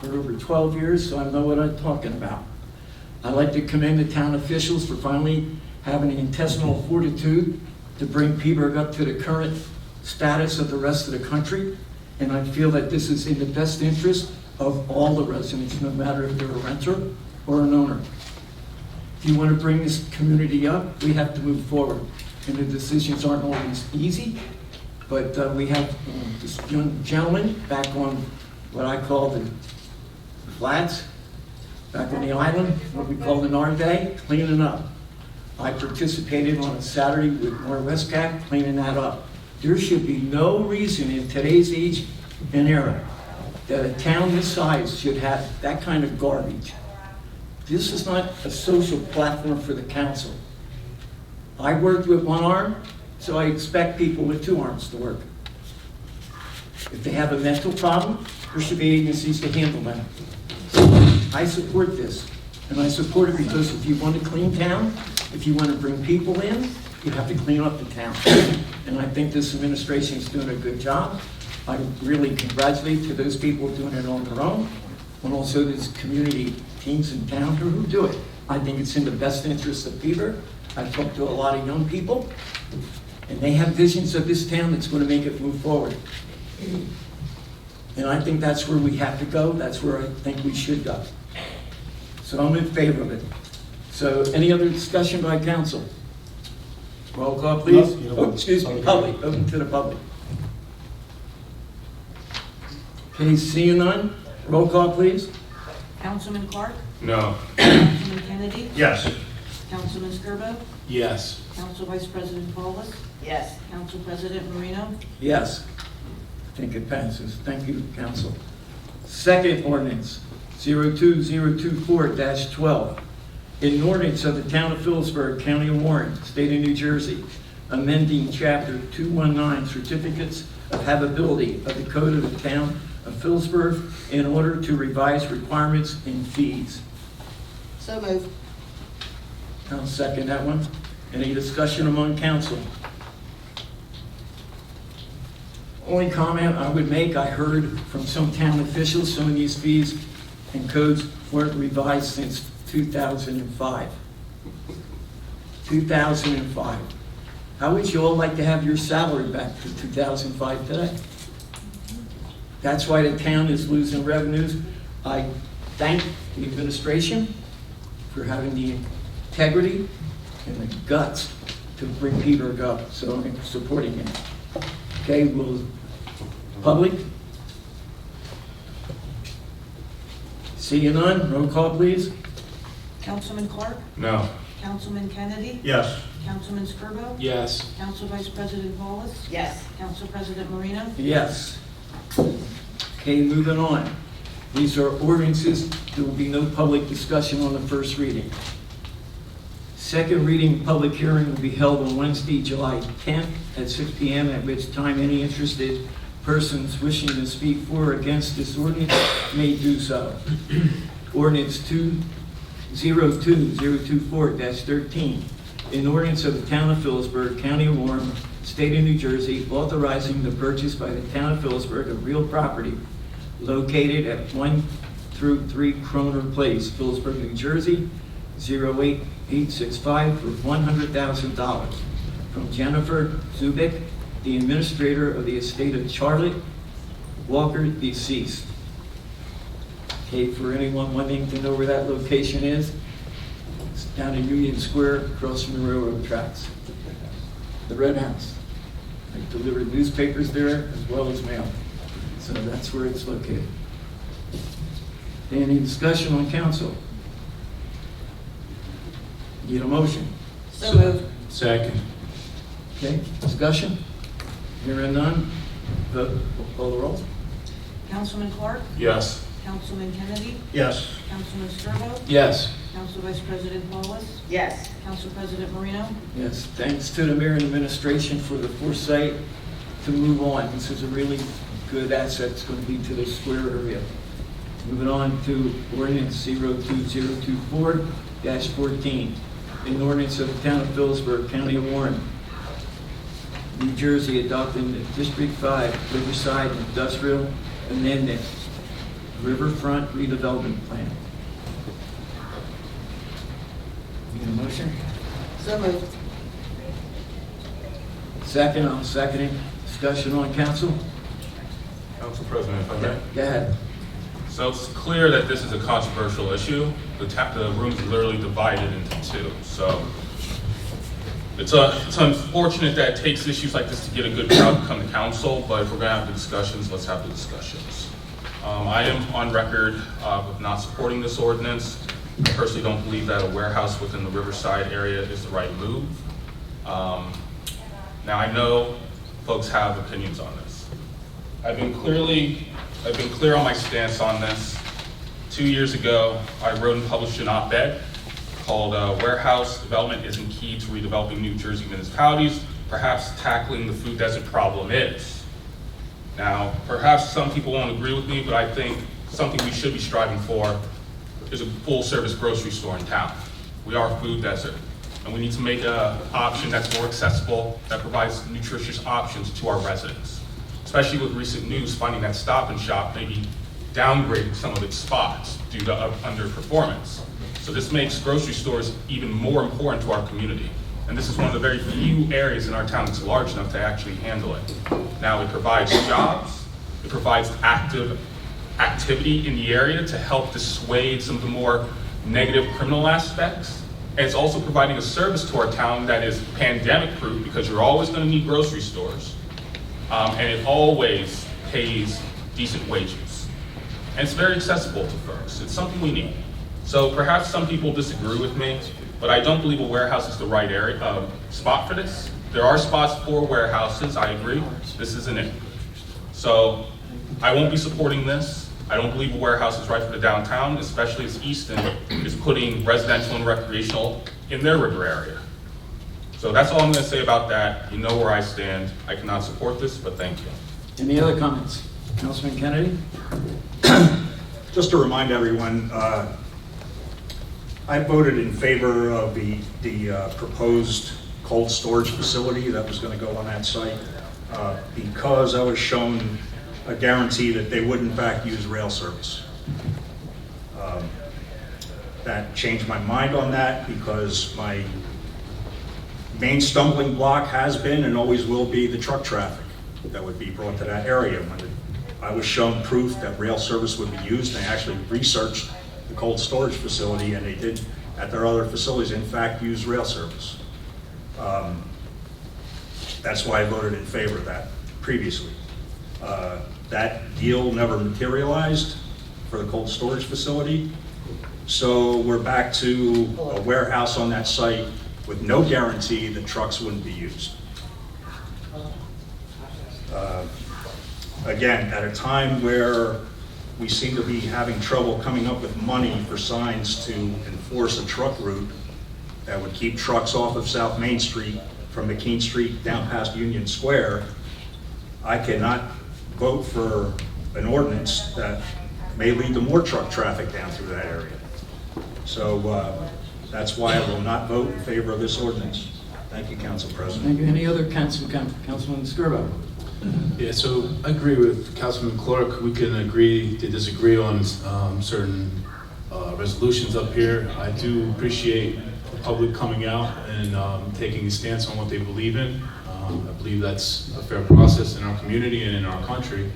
for over 12 years, so I know what I'm talking about. I'd like to commend the town officials for finally having the intestinal fortitude to bring Peaburg up to the current status of the rest of the country. And I feel that this is in the best interest of all the residents, no matter if they're a renter or an owner. If you want to bring this community up, we have to move forward. And the decisions aren't always easy, but we have this young gentleman back on what I call the flats, back on the island, what we call the Narday, cleaning up. I participated on a Saturday with Mayor Westcap cleaning that up. There should be no reason in today's age and era that a town this size should have that kind of garbage. This is not a social platform for the council. I worked with one arm, so I expect people with two arms to work. If they have a mental problem, there should be agencies to handle that. I support this, and I support it because if you want a clean town, if you want to bring people in, you have to clean up the town. And I think this administration is doing a good job. I really congratulate to those people doing it on their own, and also these community teams in town who do it. I think it's in the best interest of Peaburg. I've talked to a lot of young people, and they have visions of this town that's going to make it move forward. And I think that's where we have to go. That's where I think we should go. So I'm in favor of it. So any other discussion by council? Roll call, please. Oh, excuse me, public. Open to the public. Okay, seeing none. Roll call, please. Councilman Clark? No. Councilman Kennedy? Yes. Councilman Skirbo? Yes. Council Vice President Paulus? Yes. Council President Marino? Yes. I think it passes. Thank you, council. Second ordinance, 02024-12. An ordinance of the town of Phillipsburg, county of Warren, state of New Jersey, amending chapter 219, certificates of habitability of the code of the town of Phillipsburg in order to revise requirements and fees. So moved. I'll second that one. Any discussion among council? Only comment I would make, I heard from some town officials, some of these fees and codes weren't revised since 2005. 2005. How would you all like to have your salary back to 2005 today? That's why the town is losing revenues. I thank the administration for having the integrity and the guts to bring Peaburg up, so I'm supporting him. Okay, will public? Seeing none, roll call, please. Councilman Clark? No. Councilman Kennedy? Yes. Councilman Skirbo? Yes. Council Vice President Paulus? Yes. Council President Marino? Yes. Okay, moving on. These are ordinances. There will be no public discussion on the first reading. Second reading, public hearing will be held on Wednesday, July 10th at 6 p.m., at which time any interested persons wishing to speak for or against this ordinance may do so. Ordinance 202024-13, an ordinance of the town of Phillipsburg, county of Warren, state of New Jersey, authorizing the purchase by the town of Phillipsburg of real property located at 1 through 3 Kroner Place, Phillipsburg, New Jersey, 865 for $100,000 from Jennifer Zubik, the administrator of the estate of Charlotte Walker, deceased. Okay, for anyone wanting to know where that location is, it's down in Union Square across from the railroad tracks. The Red House. They deliver newspapers there as well as mail. So that's where it's located. Any discussion on council? Need a motion? So moved. Second. Okay, discussion? Hearing none, vote, call the roll. Councilman Clark? Yes. Councilman Kennedy? Yes. Councilman Sturbo? Yes. Council Vice President Paulus? Yes. Council President Marino? Yes, thanks to the mayor and administration for the foresight to move on. This is a really good asset it's going to be to the square area. Moving on to ordinance 02024-14, an ordinance of the town of Phillipsburg, county of Warren, New Jersey, adopting the District 5 Riverside Industrial Amendment Riverfront Redevelopment Plan. Need a motion? So moved. Second, I'm seconding. Discussion on council? Council President, if I may. Go ahead. So it's clear that this is a controversial issue. The room is literally divided into two. So it's unfortunate that it takes issues like this to get a good crowd to come to council, but if we're going to have the discussions, let's have the discussions. I am on record with not supporting this ordinance. I personally don't believe that a warehouse within the Riverside area is the right move. Now I know folks have opinions on this. I've been clear on my stance on this. 2 years ago, I wrote and published an op-ed called Warehouse Development Isn't Key to Redeveloping New Jersey Municipalities. Perhaps tackling the food desert problem is. Now, perhaps some people won't agree with me, but I think something we should be striving for is a full-service grocery store in town. We are a food desert, and we need to make an option that's more accessible, that provides nutritious options to our residents, especially with recent news finding that Stop and Shop may be downgrading some of its spots due to underperformance. So this makes grocery stores even more important to our community. And this is one of the very few areas in our town that's large enough to actually handle it. Now, it provides jobs, it provides active activity in the area to help dissuade some of the more negative criminal aspects. And it's also providing a service to our town that is pandemic-proof, because you're always going to need grocery stores. And it always pays decent wages. And it's very accessible to folks. It's something we need. So perhaps some people disagree with me, but I don't believe a warehouse is the right spot for this. There are spots for warehouses, I agree. This isn't it. So I won't be supporting this. I don't believe a warehouse is right for the downtown, especially as Easton is putting residential and recreational in their river area. So that's all I'm going to say about that. You know where I stand. I cannot support this, but thank you. Any other comments? Councilman Kennedy? Just to remind everyone, I voted in favor of the proposed cold storage facility that was going to go on that site because I was shown a guarantee that they would in fact use rail service. That changed my mind on that because my main stumbling block has been and always will be the truck traffic that would be brought to that area. When I was shown proof that rail service would be used, they actually researched the cold storage facility, and they did at their other facilities in fact use rail service. That's why I voted in favor of that previously. That deal never materialized for the cold storage facility, so we're back to a warehouse on that site with no guarantee that trucks wouldn't be used. Again, at a time where we seem to be having trouble coming up with money for signs to enforce a truck route that would keep trucks off of South Main Street from McKean Street down past Union Square, I cannot vote for an ordinance that may lead to more truck traffic down through that area. So that's why I will not vote in favor of this ordinance. Thank you, Council President. Thank you. Any other Councilman Skirbo? Yeah, so I agree with Councilman Clark. We can agree to disagree on certain resolutions up here. I do appreciate the public coming out and taking a stance on what they believe in. I believe that's a fair process in our community and in our country.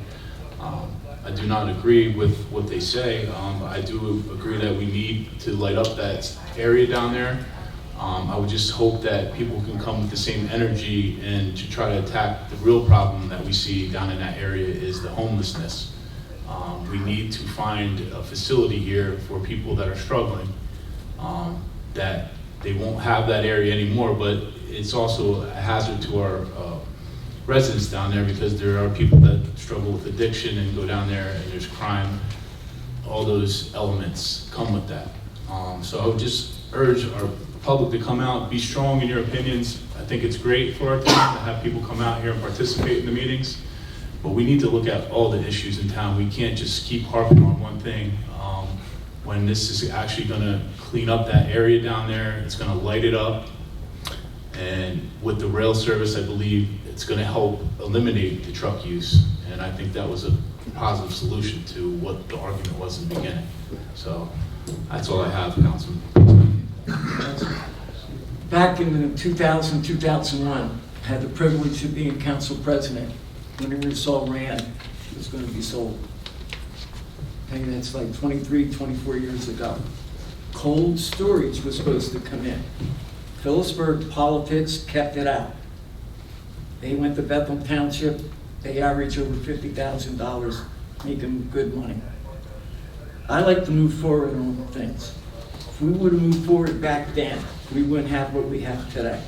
I do not agree with what they say. I do agree that we need to light up that area down there. I would just hope that people can come with the same energy and to try to attack the real problem that we see down in that area is the homelessness. We need to find a facility here for people that are struggling, that they won't have that area anymore, but it's also a hazard to our residents down there because there are people that struggle with addiction and go down there and there's crime. All those elements come with that. So I would just urge our public to come out, be strong in your opinions. I think it's great for our town to have people come out here and participate in the meetings, but we need to look at all the issues in town. We can't just keep harping on one thing. When this is actually gonna clean up that area down there, it's gonna light it up. And with the rail service, I believe it's gonna help eliminate the truck use. And I think that was a positive solution to what the argument was in the beginning. So that's all I have, Councilman. Back in 2000, 2001, I had the privilege of being council president when Ingersoll Rand was going to be sold. Okay, that's like 23, 24 years ago. Cold storage was supposed to come in. Phillipsburg politics kept it out. They went to Bethel Township, they average over $50,000, making good money. I like to move forward on things. If we would have moved forward back then, we wouldn't have what we have today.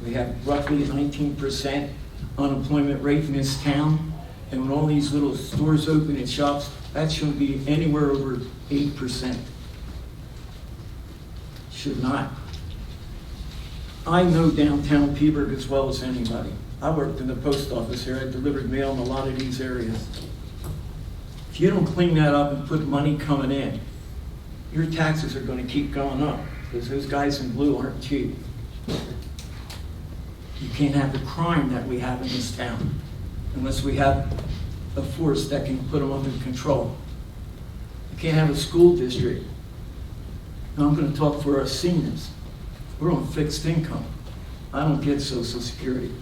We have roughly 19% unemployment rate in this town, and when all these little stores open and shops, that should be anywhere over 8%. Should not. I know downtown Peaburg as well as anybody. I worked in the post office here. I delivered mail in a lot of these areas. If you don't clean that up and put money coming in, your taxes are going to keep going up because those guys in blue aren't cheap. You can't have the crime that we have in this town unless we have a force that can put them under control. You can't have a school district. Now I'm going to talk for our seniors. We're on fixed income. I don't get Social Security.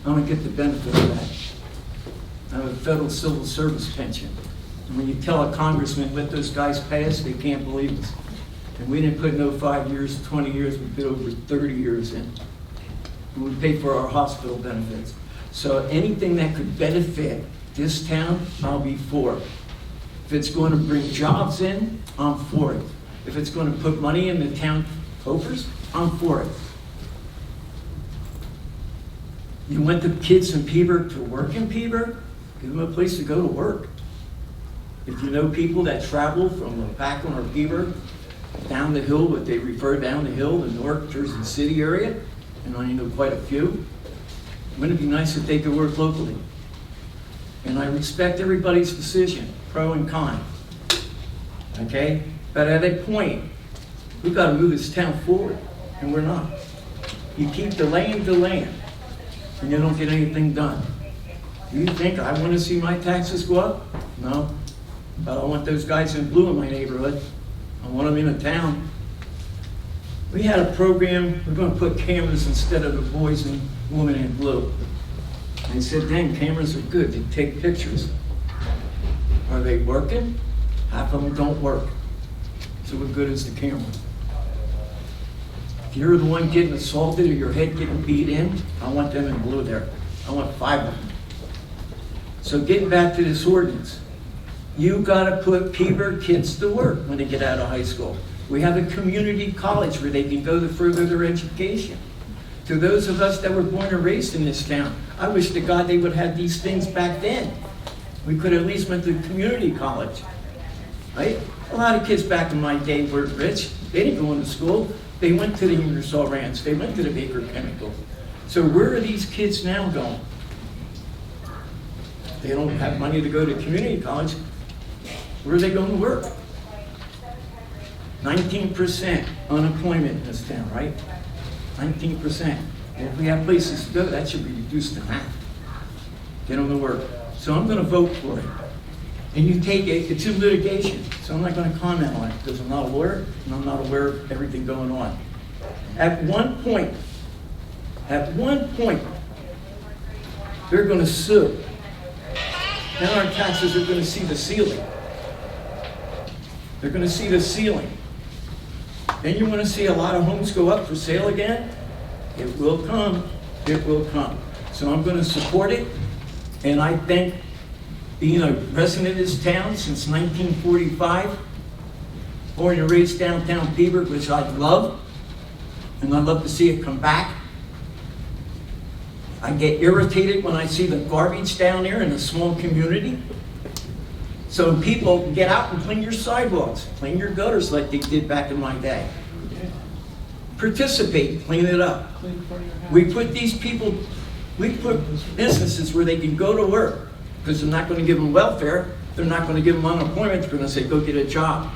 I don't get the benefit of that. I have a federal civil service pension. And when you tell a congressman let those guys pay us, they can't believe us. And we didn't put no 5 years, 20 years, we put over 30 years in. And we pay for our hospital benefits. So anything that could benefit this town, I'll be for. If it's going to bring jobs in, I'm for it. If it's going to put money in the town coffers, I'm for it. You want the kids in Peaburg to work in Peaburg? Give them a place to go to work. If you know people that travel from Packland or Peaburg down the hill, what they refer down the hill, the Newark, Jersey City area, and I know quite a few, wouldn't it be nice if they could work locally? And I respect everybody's decision, pro and con. Okay? But at a point, we've got to move this town forward, and we're not. You keep delaying, and you don't get anything done. Do you think I want to see my taxes go up? No. But I want those guys in blue in my neighborhood. I want them in a town. We had a program, we're going to put cameras instead of the boys and women in blue. They said, dang, cameras are good, they take pictures. Are they working? Half of them don't work. So what good is the camera? If you're the one getting assaulted or your head getting beat in, I want them in blue there. I want 5 of them. So getting back to this ordinance, you gotta put Peaburg kids to work when they get out of high school. We have a community college where they can go to further their education. To those of us that were born and raised in this town, I wish to God they would have these things back then. We could at least went to community college, right? A lot of kids back in my day weren't rich. They didn't go into school. They went to the Ingersoll Rands. They went to the Baker Chemical. So where are these kids now going? They don't have money to go to community college. Where are they going to work? 19% unemployment in this town, right? 19%. And if we have places to go, that should be reduced to half. Get them to work. So I'm going to vote for it. And you take it, it's in litigation, so I'm not going to comment on it because I'm not a lawyer and I'm not aware of everything going on. At one point, they're gonna sue. Then our taxes are gonna see the ceiling. They're gonna see the ceiling. Then you wanna see a lot of homes go up for sale again? It will come, it will come. So I'm gonna support it, and I think, being a resident of this town since 1945, born and raised downtown Peabody, which I love, and I'd love to see it come back. I get irritated when I see the garbage down there in a small community. So people, get out and clean your sidewalks, clean your gutters like they did back in my day. Participate, clean it up. We put businesses where they can go to work, because they're not going to give them welfare, they're not going to give them unemployment, they're going to say, go get a job.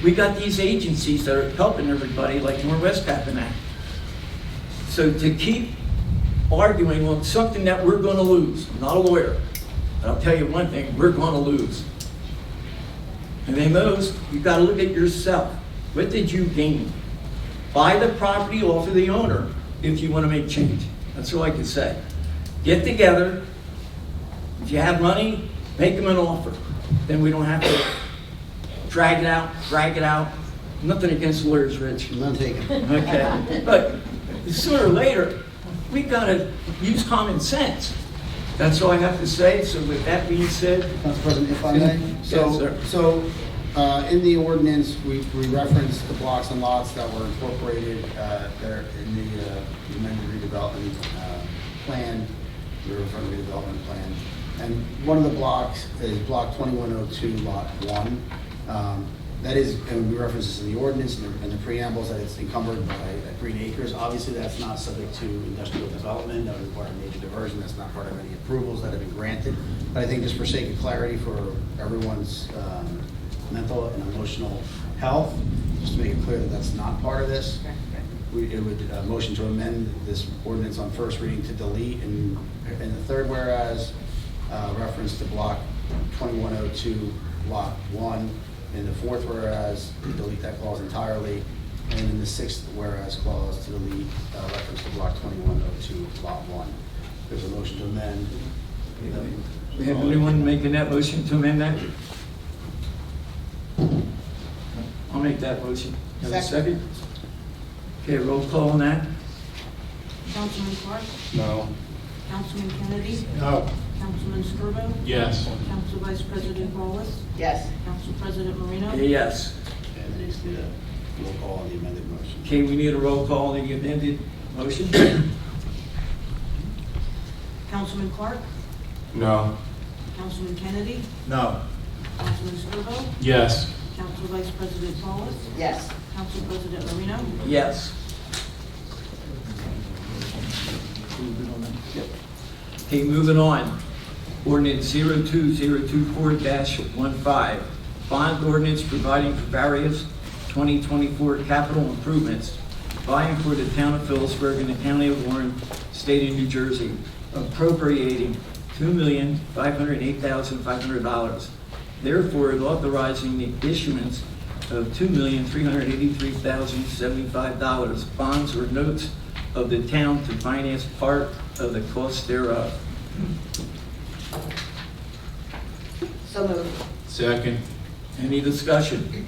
We got these agencies that are helping everybody, like Northwest Papanak. So to keep arguing on something that we're going to lose, I'm not a lawyer, but I'll tell you one thing, we're going to lose. And then those, you've got to look at yourself. What did you gain? Buy the property off of the owner if you want to make change. That's all I can say. Get together. If you have money, make them an offer. Then we don't have to drag it out. Nothing against lawyers, Rich. None taken. Okay. But sooner or later, we got to use common sense. That's all I have to say. So with that being said, Council President, if I may. Yes, sir. So in the ordinance, we referenced the blocks and lots that were incorporated there in the amended redevelopment plan, the referring redevelopment plan. And one of the blocks is block 2102, lot 1. That is, and we reference this in the ordinance and the preambles, that it's encumbered by green acres. Obviously, that's not subject to industrial development. That would require major diversion. That's not part of any approvals that have been granted. But I think just for sake of clarity for everyone's mental and emotional health, just to make it clear that that's not part of this, it would motion to amend this ordinance on first reading to delete in the third whereas reference to block 2102, lot 1. In the fourth whereas, delete that clause entirely. And in the sixth whereas clause, to delete reference to block 2102, lot 1. There's a motion to amend. we have anyone making that motion to amend that? I'll make that motion. Have a second? Okay, roll call on that. Councilman Clark? No. Councilman Kennedy? No. Councilman Scarbo? Yes. Council Vice President Wallace? Yes. Council President Marino? Yes. And there needs to be a roll call on the amended motion. Okay, we need a roll call on the amended motion. Councilman Clark? No. Councilman Kennedy? No. Councilman Scarbo? Yes. Council Vice President Wallace? Yes. Council President Marino? Yes. Okay, moving on. Ordinance 02024-15, bond ordinance providing for various 2024 capital improvements by and for the town of Phillipsburg and the county of Warren, state of New Jersey, appropriating $2,508,500. Therefore, it authorizing the issuance of $2,383,075 bonds or notes of the town to finance part of the cost thereof. So moved. Second. Any discussion?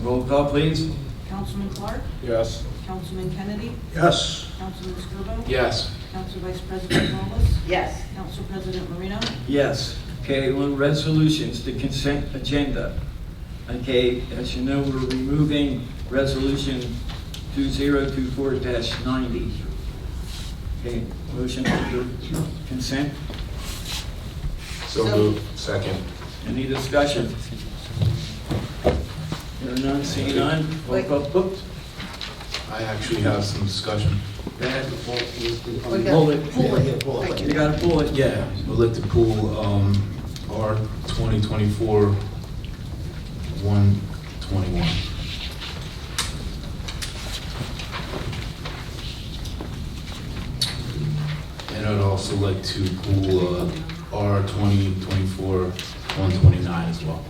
Roll call, please. Councilman Clark? Yes. Councilman Kennedy? Yes. Councilman Scarbo? Yes. Council Vice President Wallace? Yes. Council President Marino? Yes. Okay, on resolutions, the consent agenda. Okay, as you know, we're removing resolution 2024-90. Okay, motion to consent. So moved. Second. Any discussion? There are none, seeing none. Roll call, oops. I actually have some discussion. Go ahead. We got- Pull it. Thank You gotta pull it. Yeah, we'd like to pull our 2024 121. And I'd also like to pull our 2024 129 as well.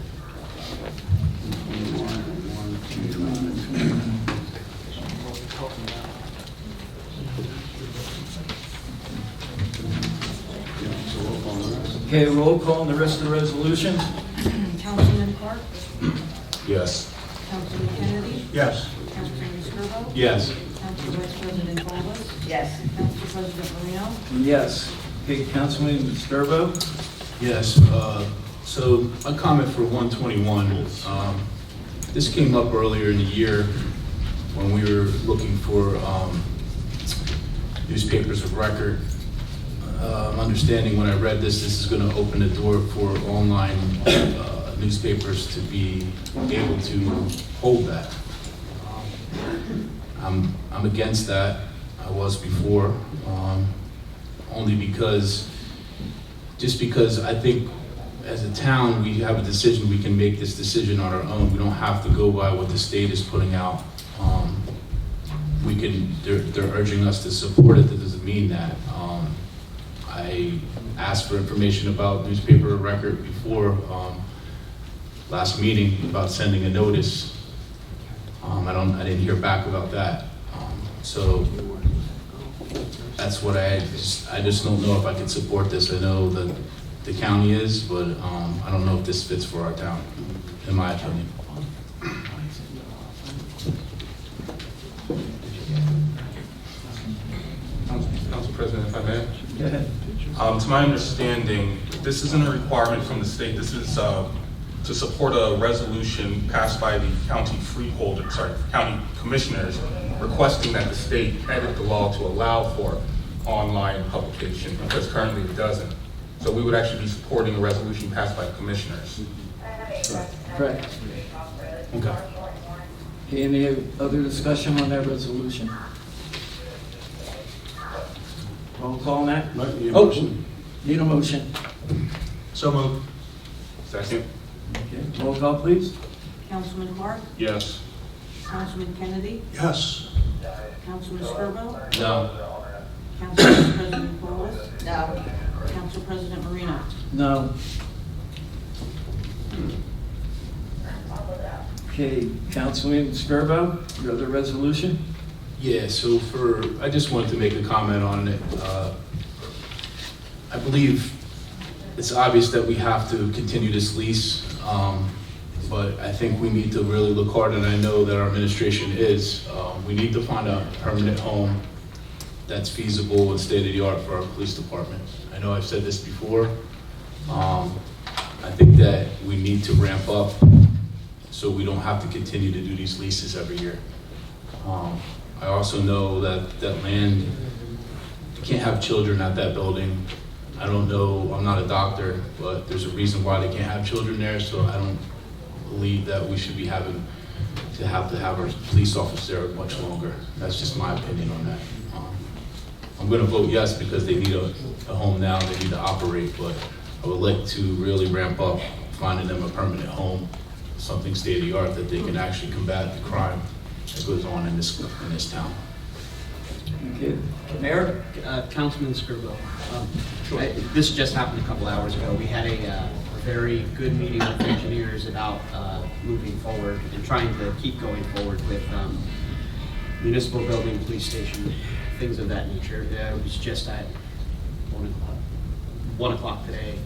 Okay, roll call on the rest of the resolutions. Councilman Clark, Yes. Councilman Kennedy, Yes. Councilman Scarbo, Yes. Council Vice President Wallace, Yes. Council President Marino, Yes. Okay, Councilman Sturbo? Yes, so a comment for 121. This came up earlier in the year when we were looking for newspapers of record. Understanding when I read this is going to open the door for online newspapers to be able to hold that. I'm against that. I was before, only because I think as a town, we have a decision, we can make this decision on our own. We don't have to go by what the state is putting out. They're urging us to support it. That doesn't mean that. I asked for information about newspaper record before last meeting about sending a notice. I didn't hear back about that. So that's what I just don't know if I can support this. I know that the county is, but I don't know if this fits for our town, in my opinion. Council President, if I may. Go ahead. To my understanding, this isn't a requirement from the state. This is to support a resolution passed by the county county commissioners requesting that the state edit the law to allow for online publication, because currently it doesn't. So we would actually be supporting a resolution passed by commissioners. Correct. Okay. Okay, any other discussion on that resolution? Roll call on that? Need a motion? Need a motion. So moved. Second? Okay, roll call, please. Councilman Clark, Yes. Councilman Kennedy, Yes. Councilman Scarbo, No. Council Vice President Wallace, No. Council President Marino. No. Okay, Councilman Scarbo, your other resolution? Yeah, so I just wanted to make a comment on it. I believe it's obvious that we have to continue this lease, but I think we need to really look hard, and I know that our administration is. We need to find a permanent home that's feasible and state-of-the-art for our police department. I know I've said this before. I think that we need to ramp up so we don't have to continue to do these leases every year. I also know that land, you can't have children at that building. I don't know, I'm not a doctor, but there's a reason why they can't have children there, so I don't believe that we should be having to have our police officers there much longer. That's just my opinion on that. I'm gonna vote yes because they need a home now, they need to operate, but I would like to really ramp up finding them a permanent home, something state-of-the-art that they can actually combat the crime that goes on in this town. Okay, Mayor? Councilman Scarbo. This just happened a couple hours ago. We had a very good meeting with engineers about moving forward and trying to keep going forward with municipal building, police station, things of that nature. It was just at 1 o'clock today.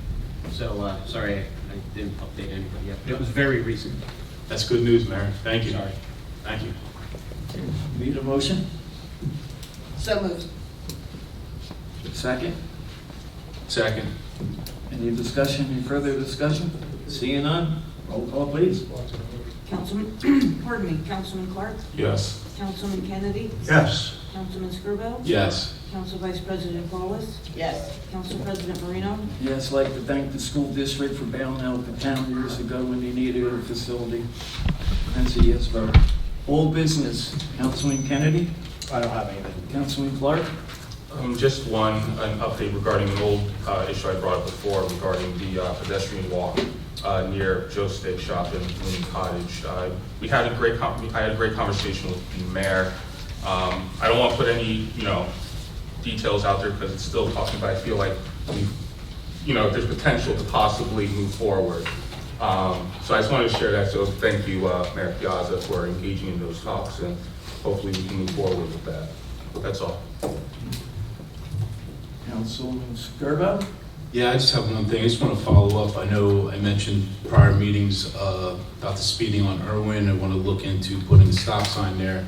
So sorry I didn't update anybody yet, but it was very recent. That's good news, Mayor. Thank you. Sorry. Thank you. Need a motion? So moved. Second? Second. Any discussion, any further discussion? Seeing none, roll call, please. Councilman, pardon me, Councilman Clark, Yes. Councilman Kennedy, Yes. Councilman Scarbo, Yes. Council Vice President Wallace, Yes. Council President Marino. Yes, I'd like to thank the school district for bailing out the town years ago when they needed a facility. That's a yes vote. Old business, Councilman Kennedy, I don't have anything. Councilman Clark. Just an update regarding an old issue I brought up before regarding the pedestrian walk near Joe's Steak Shop in Mooney Cottage. I had a great conversation with the mayor. I don't want to put any, details out there because it's still talking, but I feel like there's potential to possibly move forward. So I just wanted to share that. So thank you, Mayor Piazza, for engaging in those talks, and hopefully we can move forward with that. That's all. Councilman Scarbo. Yeah, I just have one thing. I just want to follow up. I know I mentioned prior meetings about the speeding on Irwin. I want to look into putting a stop sign there.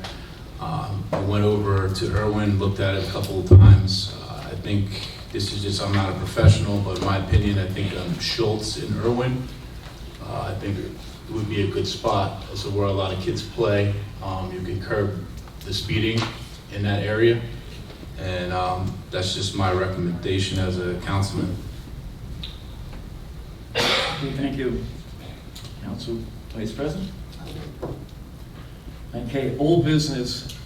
I went over to Irwin, looked at it a couple of times. I think this is just, I'm not a professional, but in my opinion, I think Schultz in Irwin, I think it would be a good spot. So where a lot of kids play, you can curb the speeding in that area. And that's just my recommendation as a councilman. Okay, thank you. Council Vice President? Okay, old business.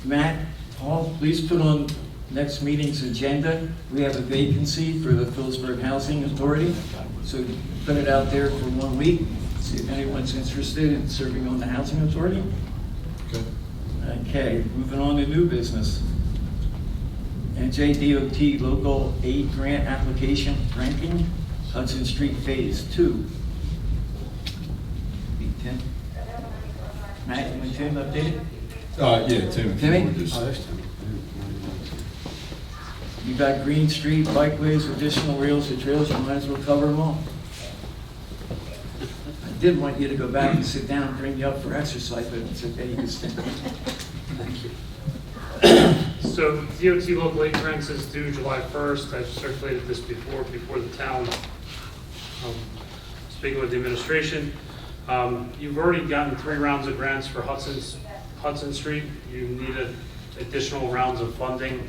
Matt, Paul, please put on next meeting's agenda. We have a vacancy for the Phillipsburg Housing Authority. So put it out there for 1 week. See if anyone's interested in serving on the Housing Authority. Okay. Okay, moving on to new business. NJDOT Local 8 Grant Application Ranking, Hudson Street Phase 2. Tim? Matt, you want Tim updated? Yeah, Tim. Timmy? Just- You got Green Street, bikeways, additional rails or trails, you might as well cover them all. I did want you to go back and sit down and bring you up for exercise, but it's okay, you can stay. Thank you. So DOT local 8 grants is due July 1st. I've circulated this before the town. Speaking with the administration, you've already gotten 3 rounds of grants for Hudson Street. You need additional rounds of funding.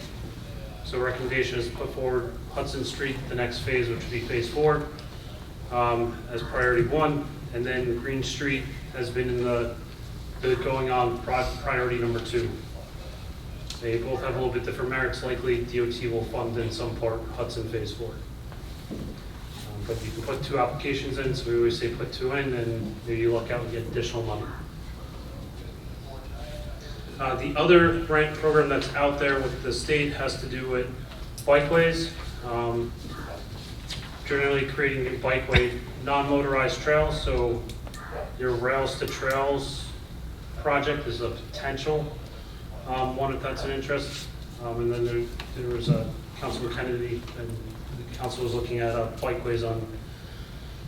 So recommendation is to put forward Hudson Street, the next phase, which would be phase 4, as priority 1, and then Green Street has been in the going on priority number 2. They both have a little bit different merits. Likely DOT will fund in some part Hudson phase 4. But you can put 2 applications in, so we always say put 2 in, and maybe you look out and get additional money. The other grant program that's out there with the state has to do with bikeways. Generally creating a bikeway, non-motorized trails, so your rails to trails project is a potential one if that's an interest. And then there was Councilman Kennedy, and the council was looking at bikeways on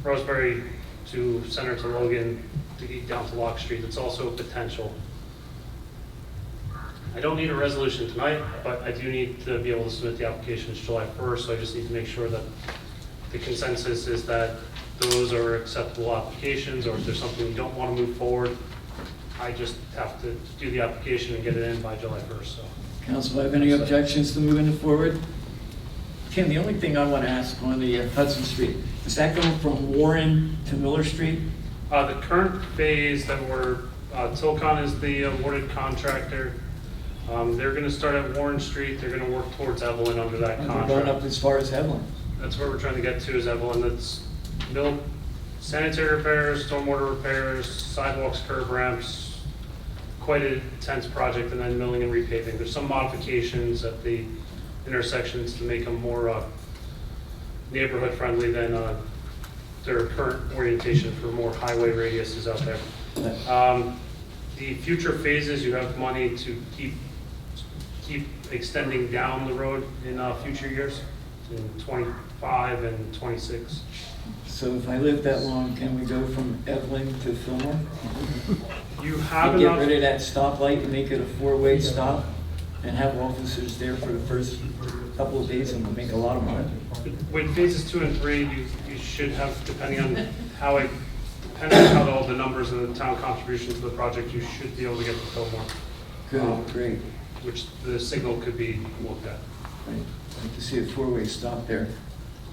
Roseberry to Center to Logan to get down to Lock Street. It's also a potential. I don't need a resolution tonight, but I do need to be able to submit the applications July 1st, so I just need to make sure that the consensus is that those are acceptable applications, or if there's something you don't want to move forward, I just have to do the application and get it in by July 1st. So. Council, have any objections to moving it forward? Tim, the only thing I want to ask on the Hudson Street, is that going from Warren to Miller Street? The current phase that we're, Tilcon is the awarded contractor. They're going to start at Warren Street. They're going to work towards Evelyn under that contract. Going up as far as Evelyn. That's where we're trying to get to is Evelyn. That's sanitary repairs, stormwater repairs, sidewalks, curb ramps, quite an intense project, and then milling and repaving. There's some modifications at the intersections to make them more neighborhood friendly than their current orientation for more highway radiuses out there. The future phases, you have money to keep extending down the road in future years, in 25 and 26. So if I live that long, can we go from Evelyn to Fillmore? You have and get enough. rid of that stoplight and make it a 4-way stop, and have officers there for the first couple of days, and we'll make a lot of money. With phases 2 and 3, you should have, depending on how all the numbers and the town contribution to the project, you should be able to get to Fillmore. Good, great. Which the signal could be looked at. Right. I'd like to see a 4-way stop there,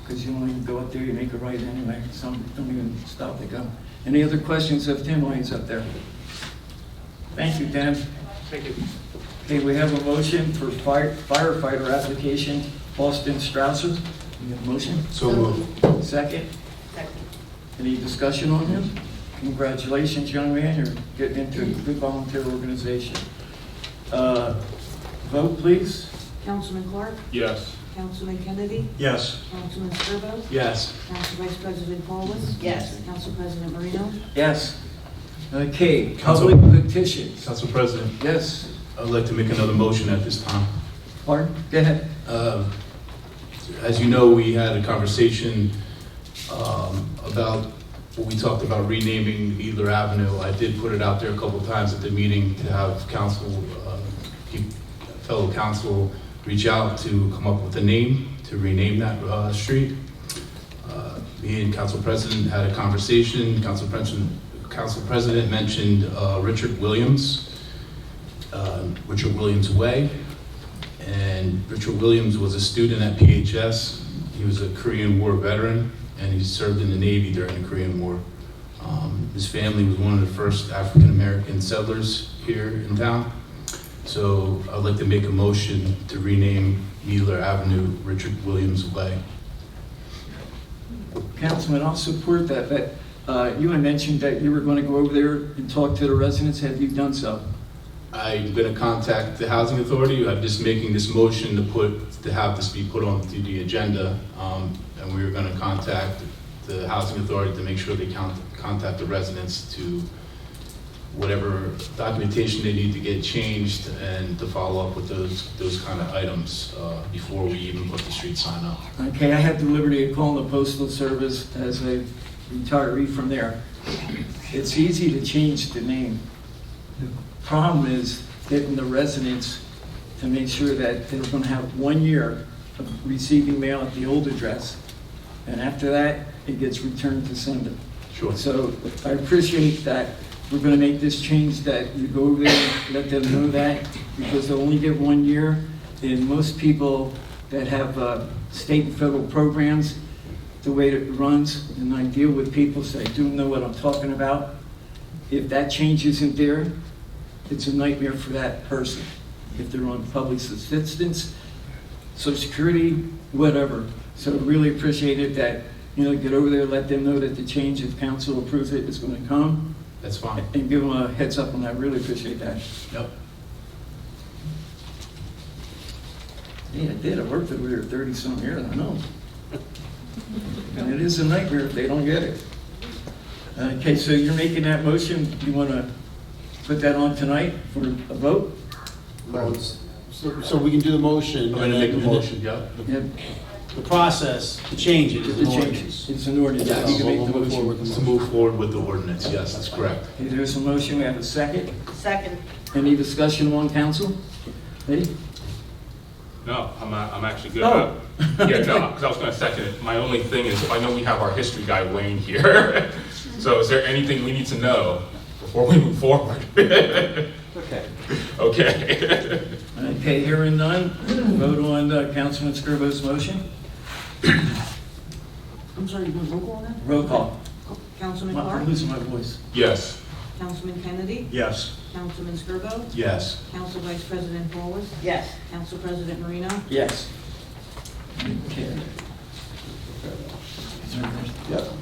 because you don't even go up there, you make a right anyway. Some don't even stop to go. Any other questions of Tim while he's up there? Thank you, Dan. Thank you. Okay, we have a motion for firefighter application, Austin Strausser. We have a motion? So moved. Second? Second. Any discussion on him? Congratulations, young man, you're getting into a good volunteer organization. Vote, please. Councilman Clark? Yes. Councilman Kennedy? Yes. Councilman Scarbo? Yes. Council Vice President Paulus? Yes. Council President Marino? Yes. Okay, Council- public petitions. Council President, Yes. I'd like to make another motion at this time. Pardon? Go ahead. As you know, we had a conversation about what we talked about renaming Needler Avenue. I did put it out there a couple of times at the meeting to have council, fellow council reach out to come up with a name to rename that street. Me and Council President had a conversation. Council President mentioned Richard Williams Way. And Richard Williams was a student at PHS. He was a Korean War veteran, and he served in the Navy during the Korean War. His family was one of the first African-American settlers here in town. So I'd like to make a motion to rename Needler Avenue Richard Williams Way. Councilman, I'll support that, but you had mentioned that you were going to go over there and talk to the residents. Have you done so? I'm going to contact the Housing Authority. I'm just making this motion to have this be put onto the agenda, and we are going to contact the Housing Authority to make sure they contact the residents to whatever documentation they need to get changed and to follow up with those kind of items before we even put the street sign up. Okay, I had the liberty of calling the Postal Service as a retiree from there. It's easy to change the name. The problem is getting the residents to make sure that they're going to have 1 year of receiving mail at the old address, and after that, it gets returned to sender. Sure. So I appreciate that. We're going to make this change that you go over there, let them know that, because they'll only get 1 year. And most people that have state and federal programs, the way it runs, and I deal with people, so I do know what I'm talking about. If that change isn't there, it's a nightmare for that person. If they're on public assistance, Social Security, whatever. So I really appreciate it that, get over there, let them know that the change, if council approves it, is going to come. That's fine. And give them a heads up on that. Really appreciate that. Yep. Yeah, I did. I worked over there 30-some years, I know. And it is a nightmare if they don't get it. Okay, so you're making that motion. You want to put that on tonight for a vote? So we can do the motion. I'm going to make a motion, yeah. The process to change it is an ordinance. It's an ordinance. Yes. You can make the motion. To move forward with the ordinance, yes, that's correct. Okay, there's a motion. We have a second. Second. Any discussion on council? Ready? No, I'm actually good. Oh. Yeah, no, because I was going to second it. My only thing is, I know we have our history guy Wayne here. So is there anything we need to know before we move forward? Okay. Okay. Okay, hearing none, vote on Councilman Skirbo's motion. I'm sorry, you want roll call on that? Roll call. Councilman I'm Clark? losing my voice. Yes. Councilman Kennedy? Yes. Councilman Skirbo? Yes. Council Vice President Bowles? Yes. Council President Marino? Yes. Okay. Yep.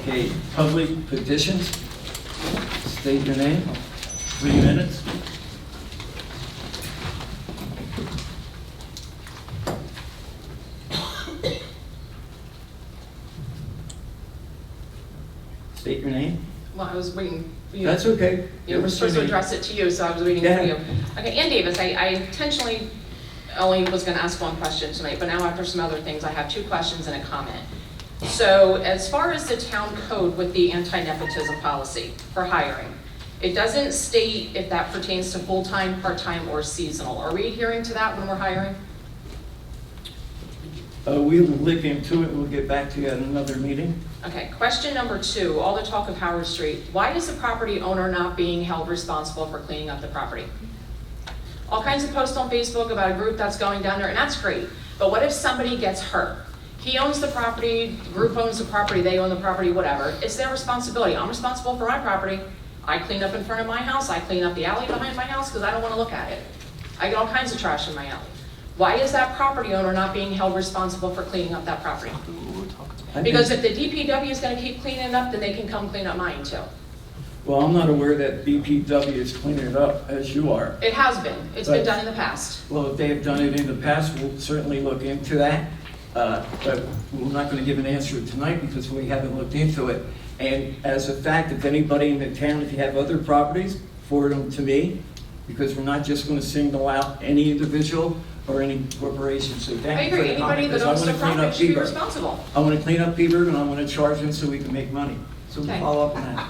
Okay, public petitions. State your name. 3 minutes. State your name. Well, I was waiting for you. That's okay. You were supposed to address it to you, so I was waiting for you. Okay, Ann Davis, I intentionally only was going to ask one question tonight, but now after some other things, I have 2 questions and a comment. So as far as the town code with the anti-nepotism policy for hiring, it doesn't state if that pertains to full-time, part-time, or seasonal. Are we adhering to that when we're hiring? We will look into it. We'll get back to you at another meeting. Okay, question number 2, all the talk of Howard Street. Why is the property owner not being held responsible for cleaning up the property? All kinds of posts on Facebook about a group that's going down there, and that's great. But what if somebody gets hurt? He owns the property, the group owns the property, they own the property, whatever. It's their responsibility. I'm responsible for my property. I clean up in front of my house. I clean up the alley behind my house because I don't want to look at it. I get all kinds of trash in my alley. Why is that property owner not being held responsible for cleaning up that property? Because if the DPW is going to keep cleaning it up, then they can come clean up mine too. Well, I'm not aware that BPW is cleaning it up as you are. It has been. It's been done in the past. Well, if they have done it in the past, we'll certainly look into that. But we're not going to give an answer tonight because we haven't looked into it. And as a fact, if anybody in the town, if you have other properties, forward them to me, because we're not just going to single out any individual or any corporation, so I thank you for agree, the comment. anybody that because I owns wanna the clean property up should be Peabody. responsible. I want to clean up Peabody, and I want to charge them so we can make money. So we'll Okay. follow up on that.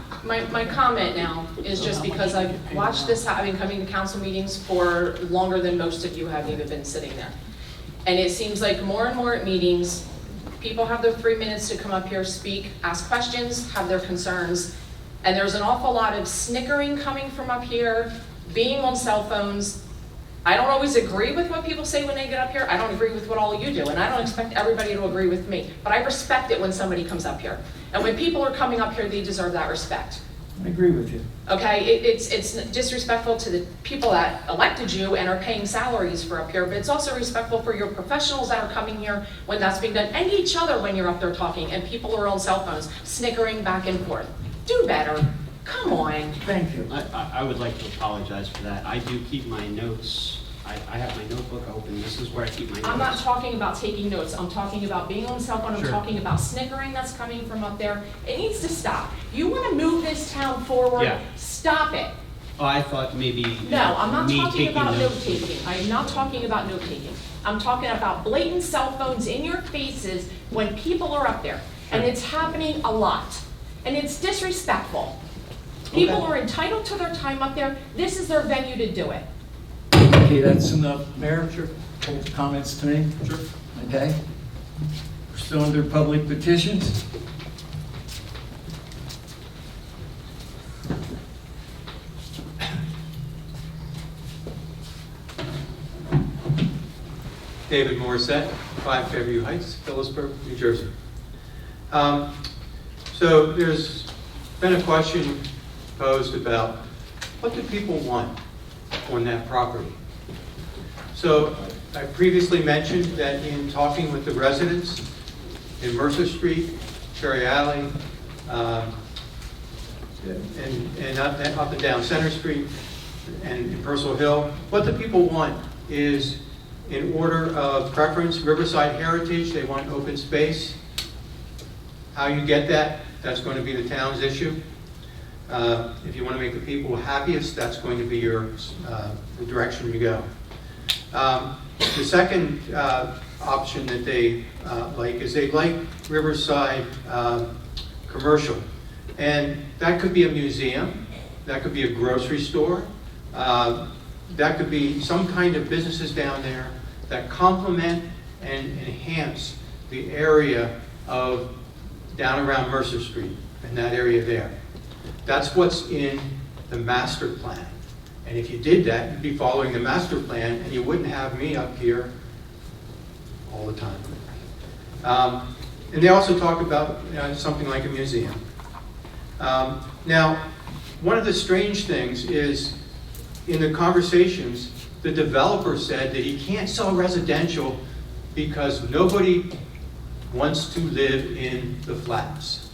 My comment now is just because I've watched this, I've been coming to council meetings for longer than most of you have even been sitting there. And it seems like more and more at meetings, people have their 3 minutes to come up here, speak, ask questions, have their concerns. And there's an awful lot of snickering coming from up here, being on cell phones. I don't always agree with what people say when they get up here. I don't agree with what all of you do, and I don't expect everybody to agree with me. But I respect it when somebody comes up here. And when people are coming up here, they deserve that respect. I agree with you. Okay, it's disrespectful to the people that elected you and are paying salaries for up here, but it's also respectful for your professionals that are coming here when that's being done, and each other when you're up there talking, and people are on cell phones, snickering back and forth. Do better. Come on. Thank you. I would like to apologize for that. I do keep my notes. I have my notebook open. This is where I keep my notes. I'm not talking about taking notes. I'm talking about being on the cell phone. I'm Sure. talking about snickering that's coming from up there. It needs to stop. You want to move this town forward? Yeah. Stop it. Oh, I thought maybe No, I'm not me talking taking about notes. note-taking. I'm not talking about note-taking. I'm talking about blatant cell phones in your faces when people are up there. And it's happening a lot. And it's disrespectful. People Okay. are entitled to their time up there. This is their venue to do it. Okay, that's enough. Mayor, comments to me? Sure. Okay. We're still under public petitions. David Morissette, 5 Fairview Heights, Phillipsburg, New Jersey. So there's been a question posed about what do people want on that property? So I previously mentioned that in talking with the residents in Mercer Street, Cherry Alley, and up and down Center Street and in Purcell Hill, what the people want is, in order of preference, Riverside Heritage. They want open space. How you get that, that's going to be the town's issue. If you want to make the people happiest, that's going to be the direction you go. The second option that they like is they like Riverside commercial. And that could be a museum, that could be a grocery store, that could be some kind of businesses down there that complement and enhance the area of down around Mercer Street and that area there. That's what's in the master plan. And if you did that, you'd be following the master plan and you wouldn't have me up here all the time. And they also talk about something like a museum. Now, one of the strange things is in the conversations, the developer said that he can't sell residential because nobody wants to live in the flats.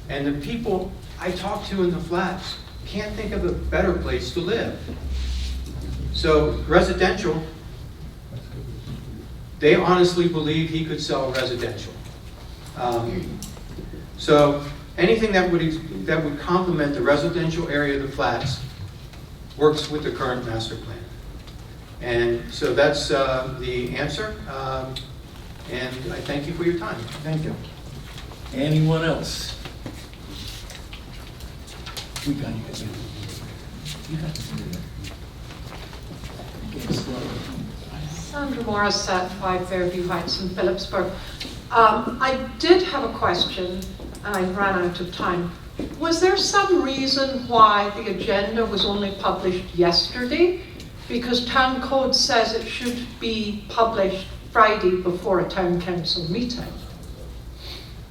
And the people I talk to in the flats can't think of a better place to live. So residential, they honestly believe he could sell residential. So anything that would complement the residential area of the flats works with the current master plan. And so that's the answer. And I thank you for your time. Thank you. Anyone else? We got you. You got Sandra Morris at 5 Fairview Heights in Phillipsburg. I did have a question, and I ran out of time. Was there some reason why the agenda was only published yesterday? Because town code says it should be published Friday before a town council meeting.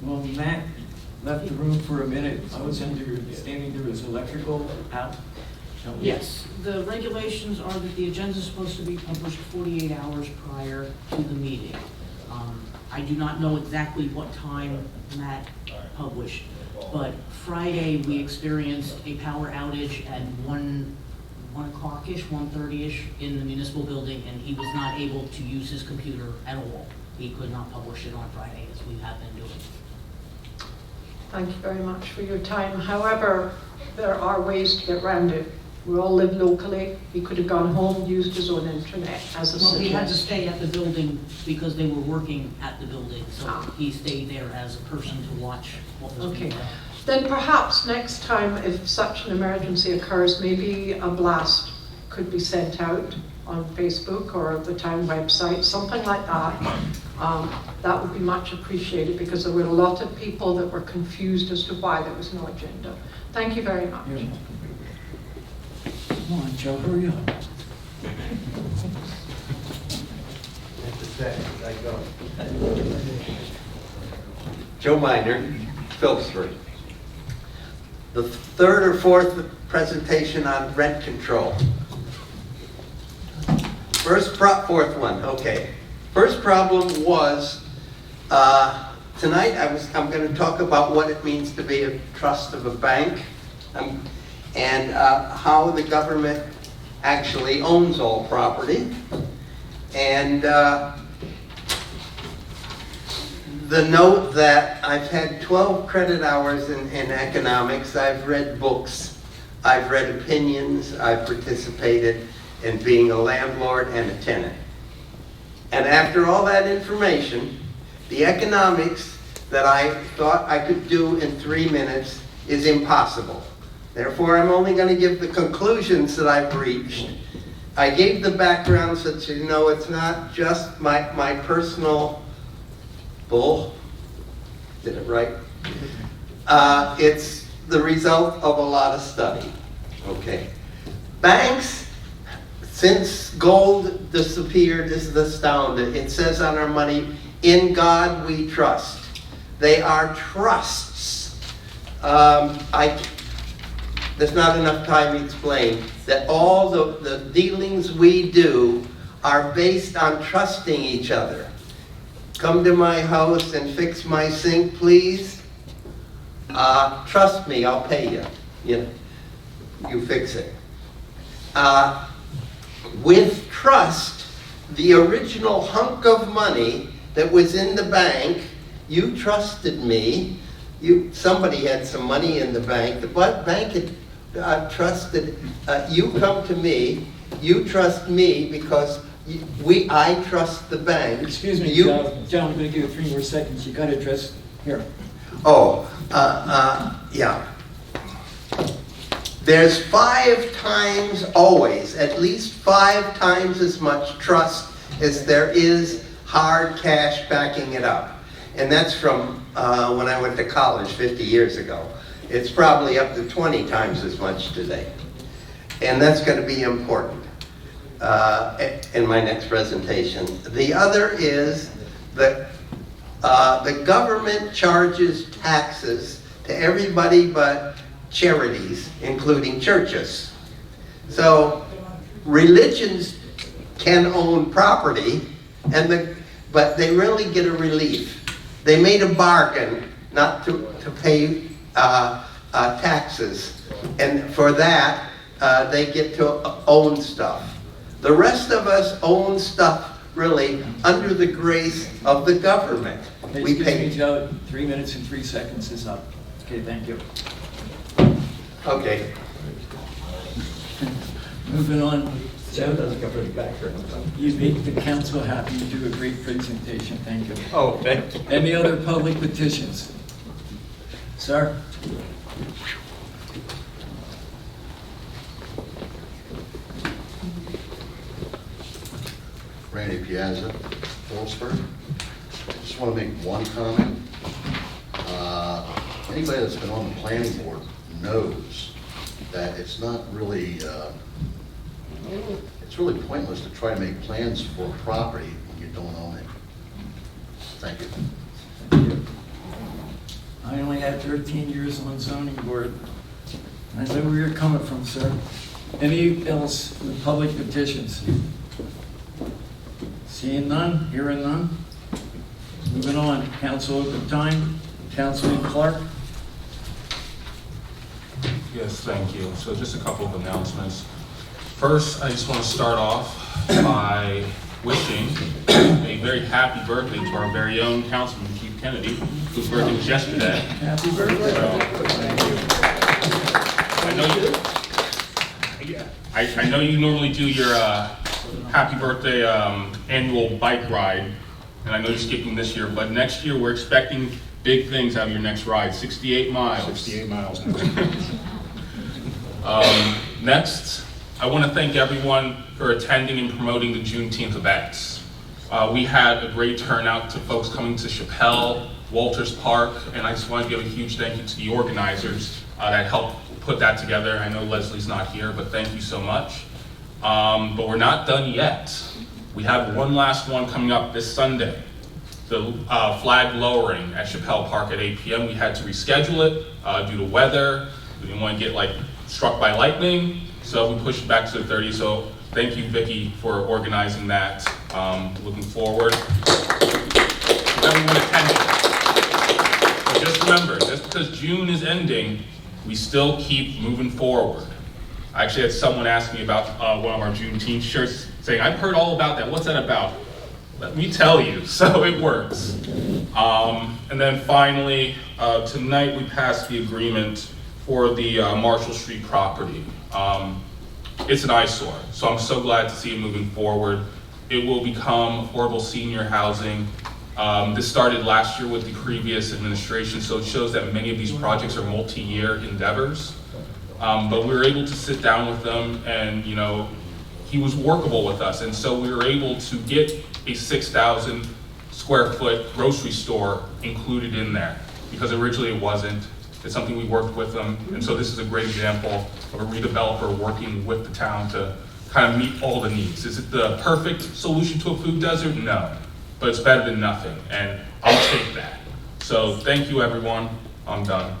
Well, Matt left the room for a minute. I was understanding there was electrical out. Yes, the regulations are that the agenda is supposed to be published 48 hours prior to the meeting. I do not know exactly what time Matt published, but Friday we experienced a power outage at 1 o'clock-ish, 1:30-ish in the municipal building, and he was not able to use his computer at all. He could not publish it on Friday, as we have been doing. Thank you very much for your time. However, there are ways to get around it. We all live locally. He could have gone home, used his own internet as a Well, he had to suggestion. stay at the building because they were working at the building, so he stayed there as a person to watch what was being Okay. done. Then perhaps next time, if such an emergency occurs, maybe a blast could be sent out on Facebook or the town website, something like that. That would be much appreciated because there were a lot of people that were confused as to why there was no agenda. Thank you very much. Come on, Joe, hurry up. Joe Miner, Phillipsburg. The third or fourth presentation on rent control. Fourth one, okay. First problem was, tonight I'm going to talk about what it means to be a trust of a bank, and how the government actually owns all property. And the note that I've had 12 credit hours in economics, I've read books, I've read opinions, I've participated in being a landlord and a tenant. And after all that information, the economics that I thought I could do in 3 minutes is impossible. Therefore, I'm only going to give the conclusions that I've reached. I gave the background so that you know it's not just my personal bull. Did it right? It's the result of a lot of study. Okay. Banks, since gold disappeared, is astounding. It says on our money, "In God we trust." They are trusts. There's not enough time to explain that all the dealings we do are based on trusting each other. Come to my house and fix my sink, please. Trust me, I'll pay you. You fix it. With trust, the original hunk of money that was in the bank, you trusted me. Somebody had some money in the bank. The bank had trusted, you come to me, you trust me because I trust the bank. Excuse me, John, I'm going to give you 3 more seconds. You got to address here. Oh, yeah. There's 5 times always, at least 5 times as much trust as there is hard cash backing it up. And that's from when I went to college 50 years ago. It's probably up to 20 times as much today. And that's going to be important in my next presentation. The other is that the government charges taxes to everybody but charities, including churches. So religions can own property, but they really get a relief. They made a bargain not to pay taxes, and for that they get to own stuff. The rest of us own stuff really under the grace of the government. We pay. Joe, 3 minutes and 3 seconds is up. Okay, thank you. Okay. Moving on. Joe doesn't cover the background. You make the council happy. You do a great presentation. Thank you. Oh, thank you. Any other public petitions? Sir? Randy Piazza, Phillipsburg. Just want to make one comment. Anybody that's been on the planning board knows that it's not really, it's really pointless to try to make plans for a property when you don't own it. Thank you. I only had 13 years on zoning board. I know where you're coming from, sir. Any else in the public petitions? Seeing none, hearing none. Moving on, council open time. Councilman Clark. Yes, thank you. So just a couple of announcements. First, I just want to start off by wishing a very happy birthday to our very own Councilman Keith Kennedy, whose birthday was yesterday. Happy birthday. So, I know I know you normally do your happy birthday annual bike ride, and I know you're skipping this year, but next year we're expecting big things out of your next ride, 68 miles. 68 miles. Next, I want to thank everyone for attending and promoting the Juneteenth events. We had a great turnout to folks coming to Chappelle, Walters Park, and I just want to give a huge thank you to the organizers that helped put that together. I know Leslie's not here, but thank you so much. But we're not done yet. We have one last one coming up this Sunday, the flag lowering at Chappelle Park at 8 p.m. We had to reschedule it due to weather. We didn't want to get struck by lightning, so we pushed it back to the 30th. So thank you, Vicki, for organizing that. Looking forward. Everyone attending. But just remember, just because June is ending, we still keep moving forward. I actually had someone ask me about one of our Juneteenth shirts, saying, I've heard all about that. What's that about? Let me tell you. So it works. And then finally, tonight we passed the agreement for the Marshall Street property. It's an eyesore, so I'm so glad to see it moving forward. It will become affordable senior housing. This started last year with the previous administration, so it shows that many of these projects are multi-year endeavors. But we were able to sit down with them, and he was workable with us, and so we were able to get a 6,000 square foot grocery store included in there, because originally it wasn't. It's something we worked with them, and so this is a great example of a redeveloper working with the town to kind of meet all the needs. Is it the perfect solution to a food desert? No, but it's better than nothing, and I'll take that. So thank you, everyone. I'm done.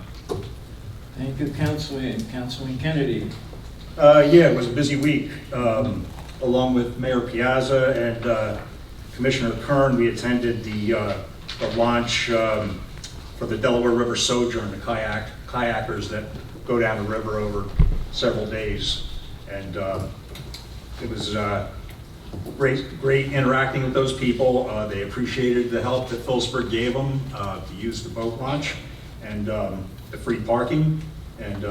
Thank you, Councilman Kennedy. Yeah, it was a busy week. Along with Mayor Piazza and Commissioner Kern, we attended the launch for the Delaware River Sojourn, the kayakers that go down the river over several days. And it was great interacting with those people. They appreciated the help that Phillipsburg gave them to use the boat launch and the free parking. And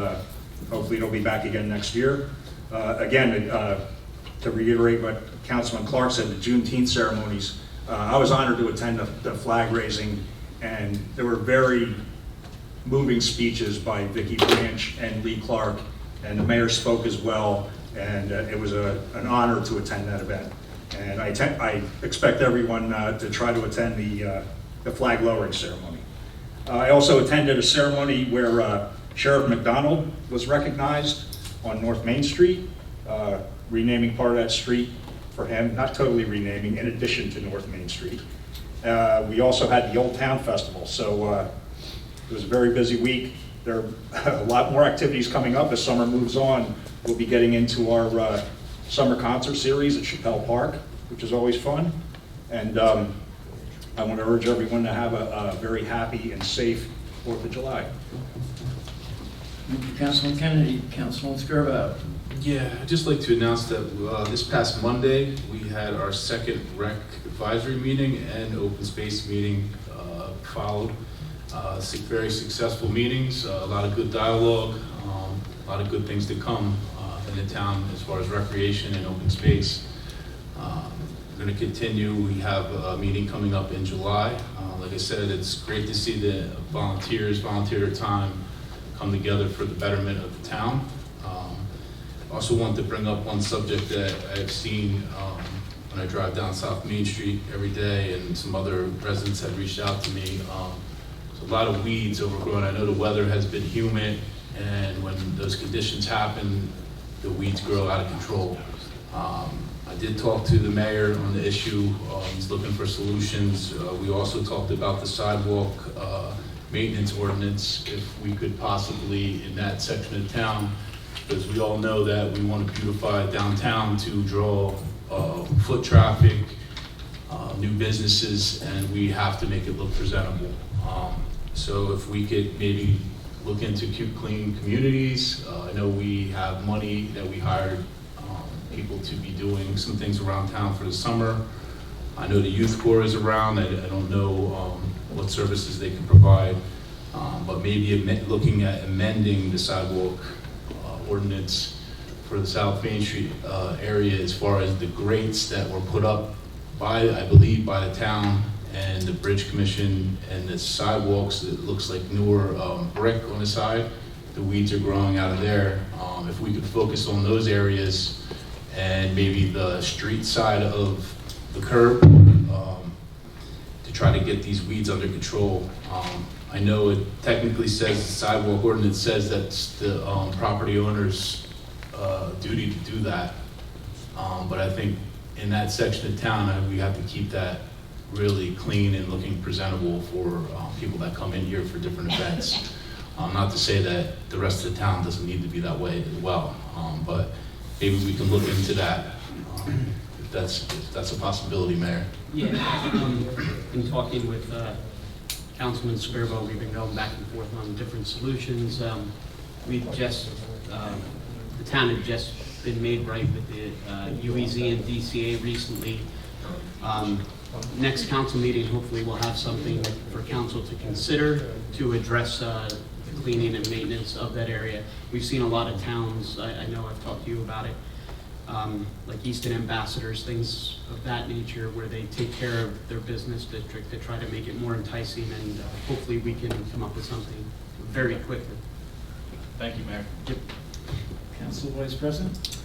hopefully they'll be back again next year. Again, to reiterate what Councilman Clark said, the Juneteenth ceremonies, I was honored to attend the flag raising, and there were very moving speeches by Vicki Branch and Lee Clark, and the mayor spoke as well, and it was an honor to attend that event. And I expect everyone to try to attend the flag lowering ceremony. I also attended a ceremony where Sheriff McDonald was recognized on North Main Street, renaming part of that street for him, not totally renaming, in addition to North Main Street. We also had the Old Town Festival, so it was a very busy week. There are a lot more activities coming up as summer moves on. We'll be getting into our summer concert series at Chappelle Park, which is always fun. And I want to urge everyone to have a very happy and safe 4th of July. Thank you, Councilman Kennedy. Councilman Skirbo. Yeah, I'd just like to announce that this past Monday, we had our second rec advisory meeting and open space meeting followed. Very successful meetings, a lot of good dialogue, a lot of good things to come in the town as far as recreation and open space. We're going to continue. We have a meeting coming up in July. Like I said, it's great to see the volunteers volunteer their time, come together for the betterment of the town. I also want to bring up one subject that I've seen when I drive down South Main Street every day, and some other residents have reached out to me. There's a lot of weeds overgrown. I know the weather has been humid, and when those conditions happen, the weeds grow out of control. I did talk to the mayor on the issue. He's looking for solutions. We also talked about the sidewalk maintenance ordinance, if we could possibly, in that section of town, because we all know that we want to beautify downtown to draw foot traffic, new businesses, and we have to make it look presentable. So if we could maybe look into clean communities. I know we have money that we hired people to be doing some things around town for the summer. I know the youth corps is around. I don't know what services they can provide, but maybe looking at amending the sidewalk ordinance for the South Main Street area as far as the grates that were put up by, I believe, by the town and the Bridge Commission, and the sidewalks, it looks like newer brick on the side. The weeds are growing out of there. If we could focus on those areas and maybe the street side of the curb to try to get these weeds under control. I know it technically says, the sidewalk ordinance says that's the property owner's duty to do that. But I think in that section of town, we have to keep that really clean and looking presentable for people that come in here for different events. Not to say that the rest of the town doesn't need to be that way as well, but maybe we can look into that if that's a possibility, Mayor. Yeah, in talking with Councilman Sperbo, we've been going back and forth on different solutions. The town had just been made right with the UEZ and DCA recently. Next council meeting, hopefully we'll have something for council to consider to address the cleaning and maintenance of that area. We've seen a lot of towns, I know I've talked to you about it, like Easton Ambassadors, things of that nature, where they take care of their business district to try to make it more enticing, and hopefully we can come up with something very quickly. Thank you, Mayor. Yep. Council Vice President?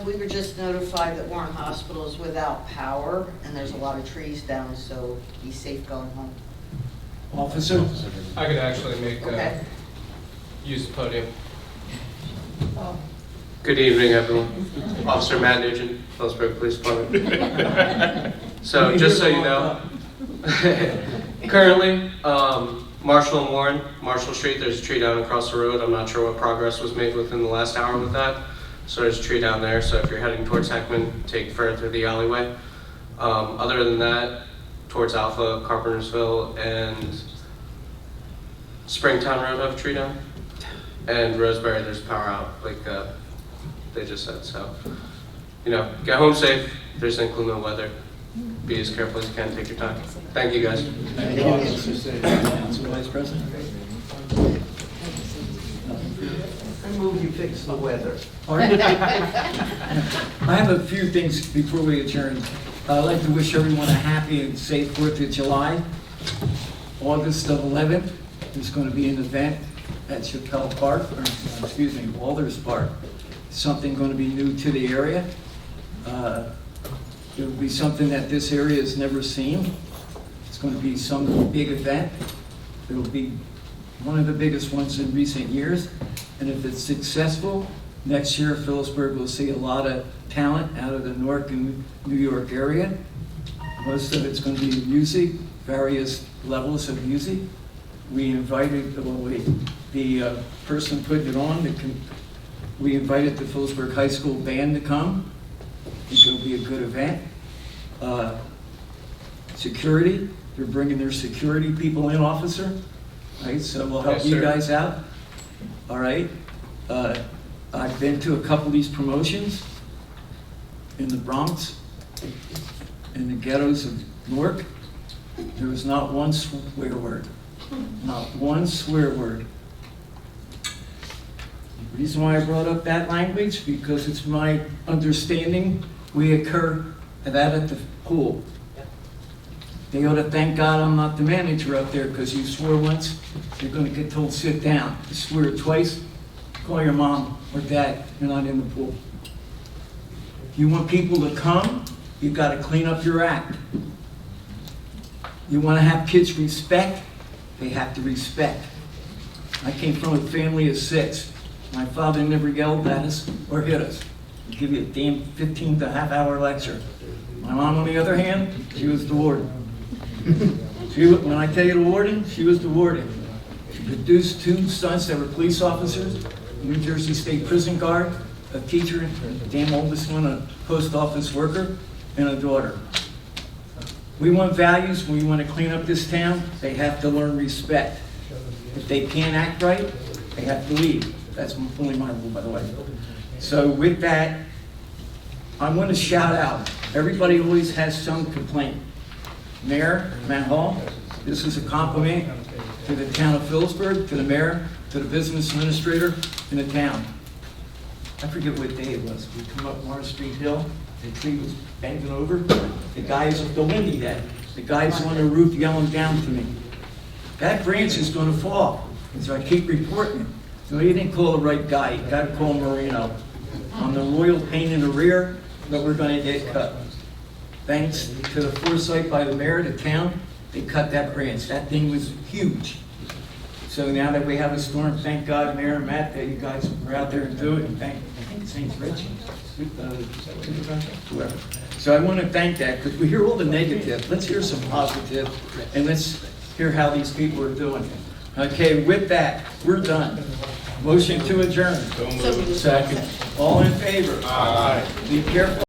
We were just notified that Warren Hospital is without power, and there's a lot of trees down, so be safe going home. Officer? I could actually make Okay. use the podium. Good evening, everyone. Officer Matt Nugent, Phillipsburg Police Department. So, just so you know, currently, Marshall and Warren, Marshall Street, there's a tree down across the road. I'm not sure what progress was made within the last hour with that. So there's a tree down there. So if you're heading towards Heckman, take further through the alleyway. Other than that, towards Alpha, Carpentersville, and Springtown Road have a tree down. And Roseberry, there's power out, like they just said. So, you know, get home safe. If there's inclement weather, be as careful as you can. Take your time. Thank you, guys. Thank you, Officer. Council Vice President? I move you fix the weather. Pardon? I have a few things before we adjourn. I'd like to wish everyone a happy and safe 4th of July. August 11th, there's going to be an event at Chappelle Park, or excuse me, Walters Park. Something going to be new to the area. It will be something that this area has never seen. It's going to be some big event. It will be one of the biggest ones in recent years. And if it's successful, next year Phillipsburg will see a lot of talent out of the Newark and New York area. Most of it's going to be music, various levels of music. We invited, the person putting it on, we invited the Phillipsburg High School band to come. I think it'll be a good event. Security, they're bringing their security people in, officer. Right, so we'll help you guys out. All right. I've been to a couple of these promotions in the Bronx, in the ghettos of Newark. There was not one swear word. Not one swear word. The reason why I brought up that language, because it's my understanding we occur that at the pool. They ought to thank God I'm not the manager up there, because you swore once, you're going to get told sit down. You swear twice, call your mom or dad, you're not in the pool. If you want people to come, you've got to clean up your act. You want to have kids respect, they have to respect. I came from a family of 6. My father never yelled at us or hit us. He'd give you a damn 15 to a half-hour lecture. My mom, on the other hand, she was the warden. When I tell you the warden, she was the warden. She produced 2 sons that were police officers, New Jersey State Prison Guard, a teacher, the damn oldest one, a post office worker, and a daughter. We want values. When we want to clean up this town, they have to learn respect. If they can't act right, they have to leave. That's only my rule, by the way. So with that, I want to shout out. Everybody always has some complaint. Mayor, Matt Hall, this is a compliment to the town of Phillipsburg, to the mayor, to the business administrator in the town. I forget what day it was. We come up Morris Street Hill, the tree was bending over. The guy's up the windy then. The guy's on the roof yelling down to me. That branch is gonna fall. And so I keep reporting it. So he didn't call the right guy. He got to call Marino. On the royal paint in the rear, but we're gonna get cut. Thanks to the foresight by the mayor of the town, they cut that branch. That thing was huge. So now that we have a storm, thank God, Mayor and Matt, that you guys were out there and do it, and I think his name's Richie, whoever. So I want to thank that, because we hear all the negative. Let's hear some positive, and let's hear how these people are doing. Okay, with that, we're done. Motion to adjourn. So moved. Second. All in favor? Aye. Be careful.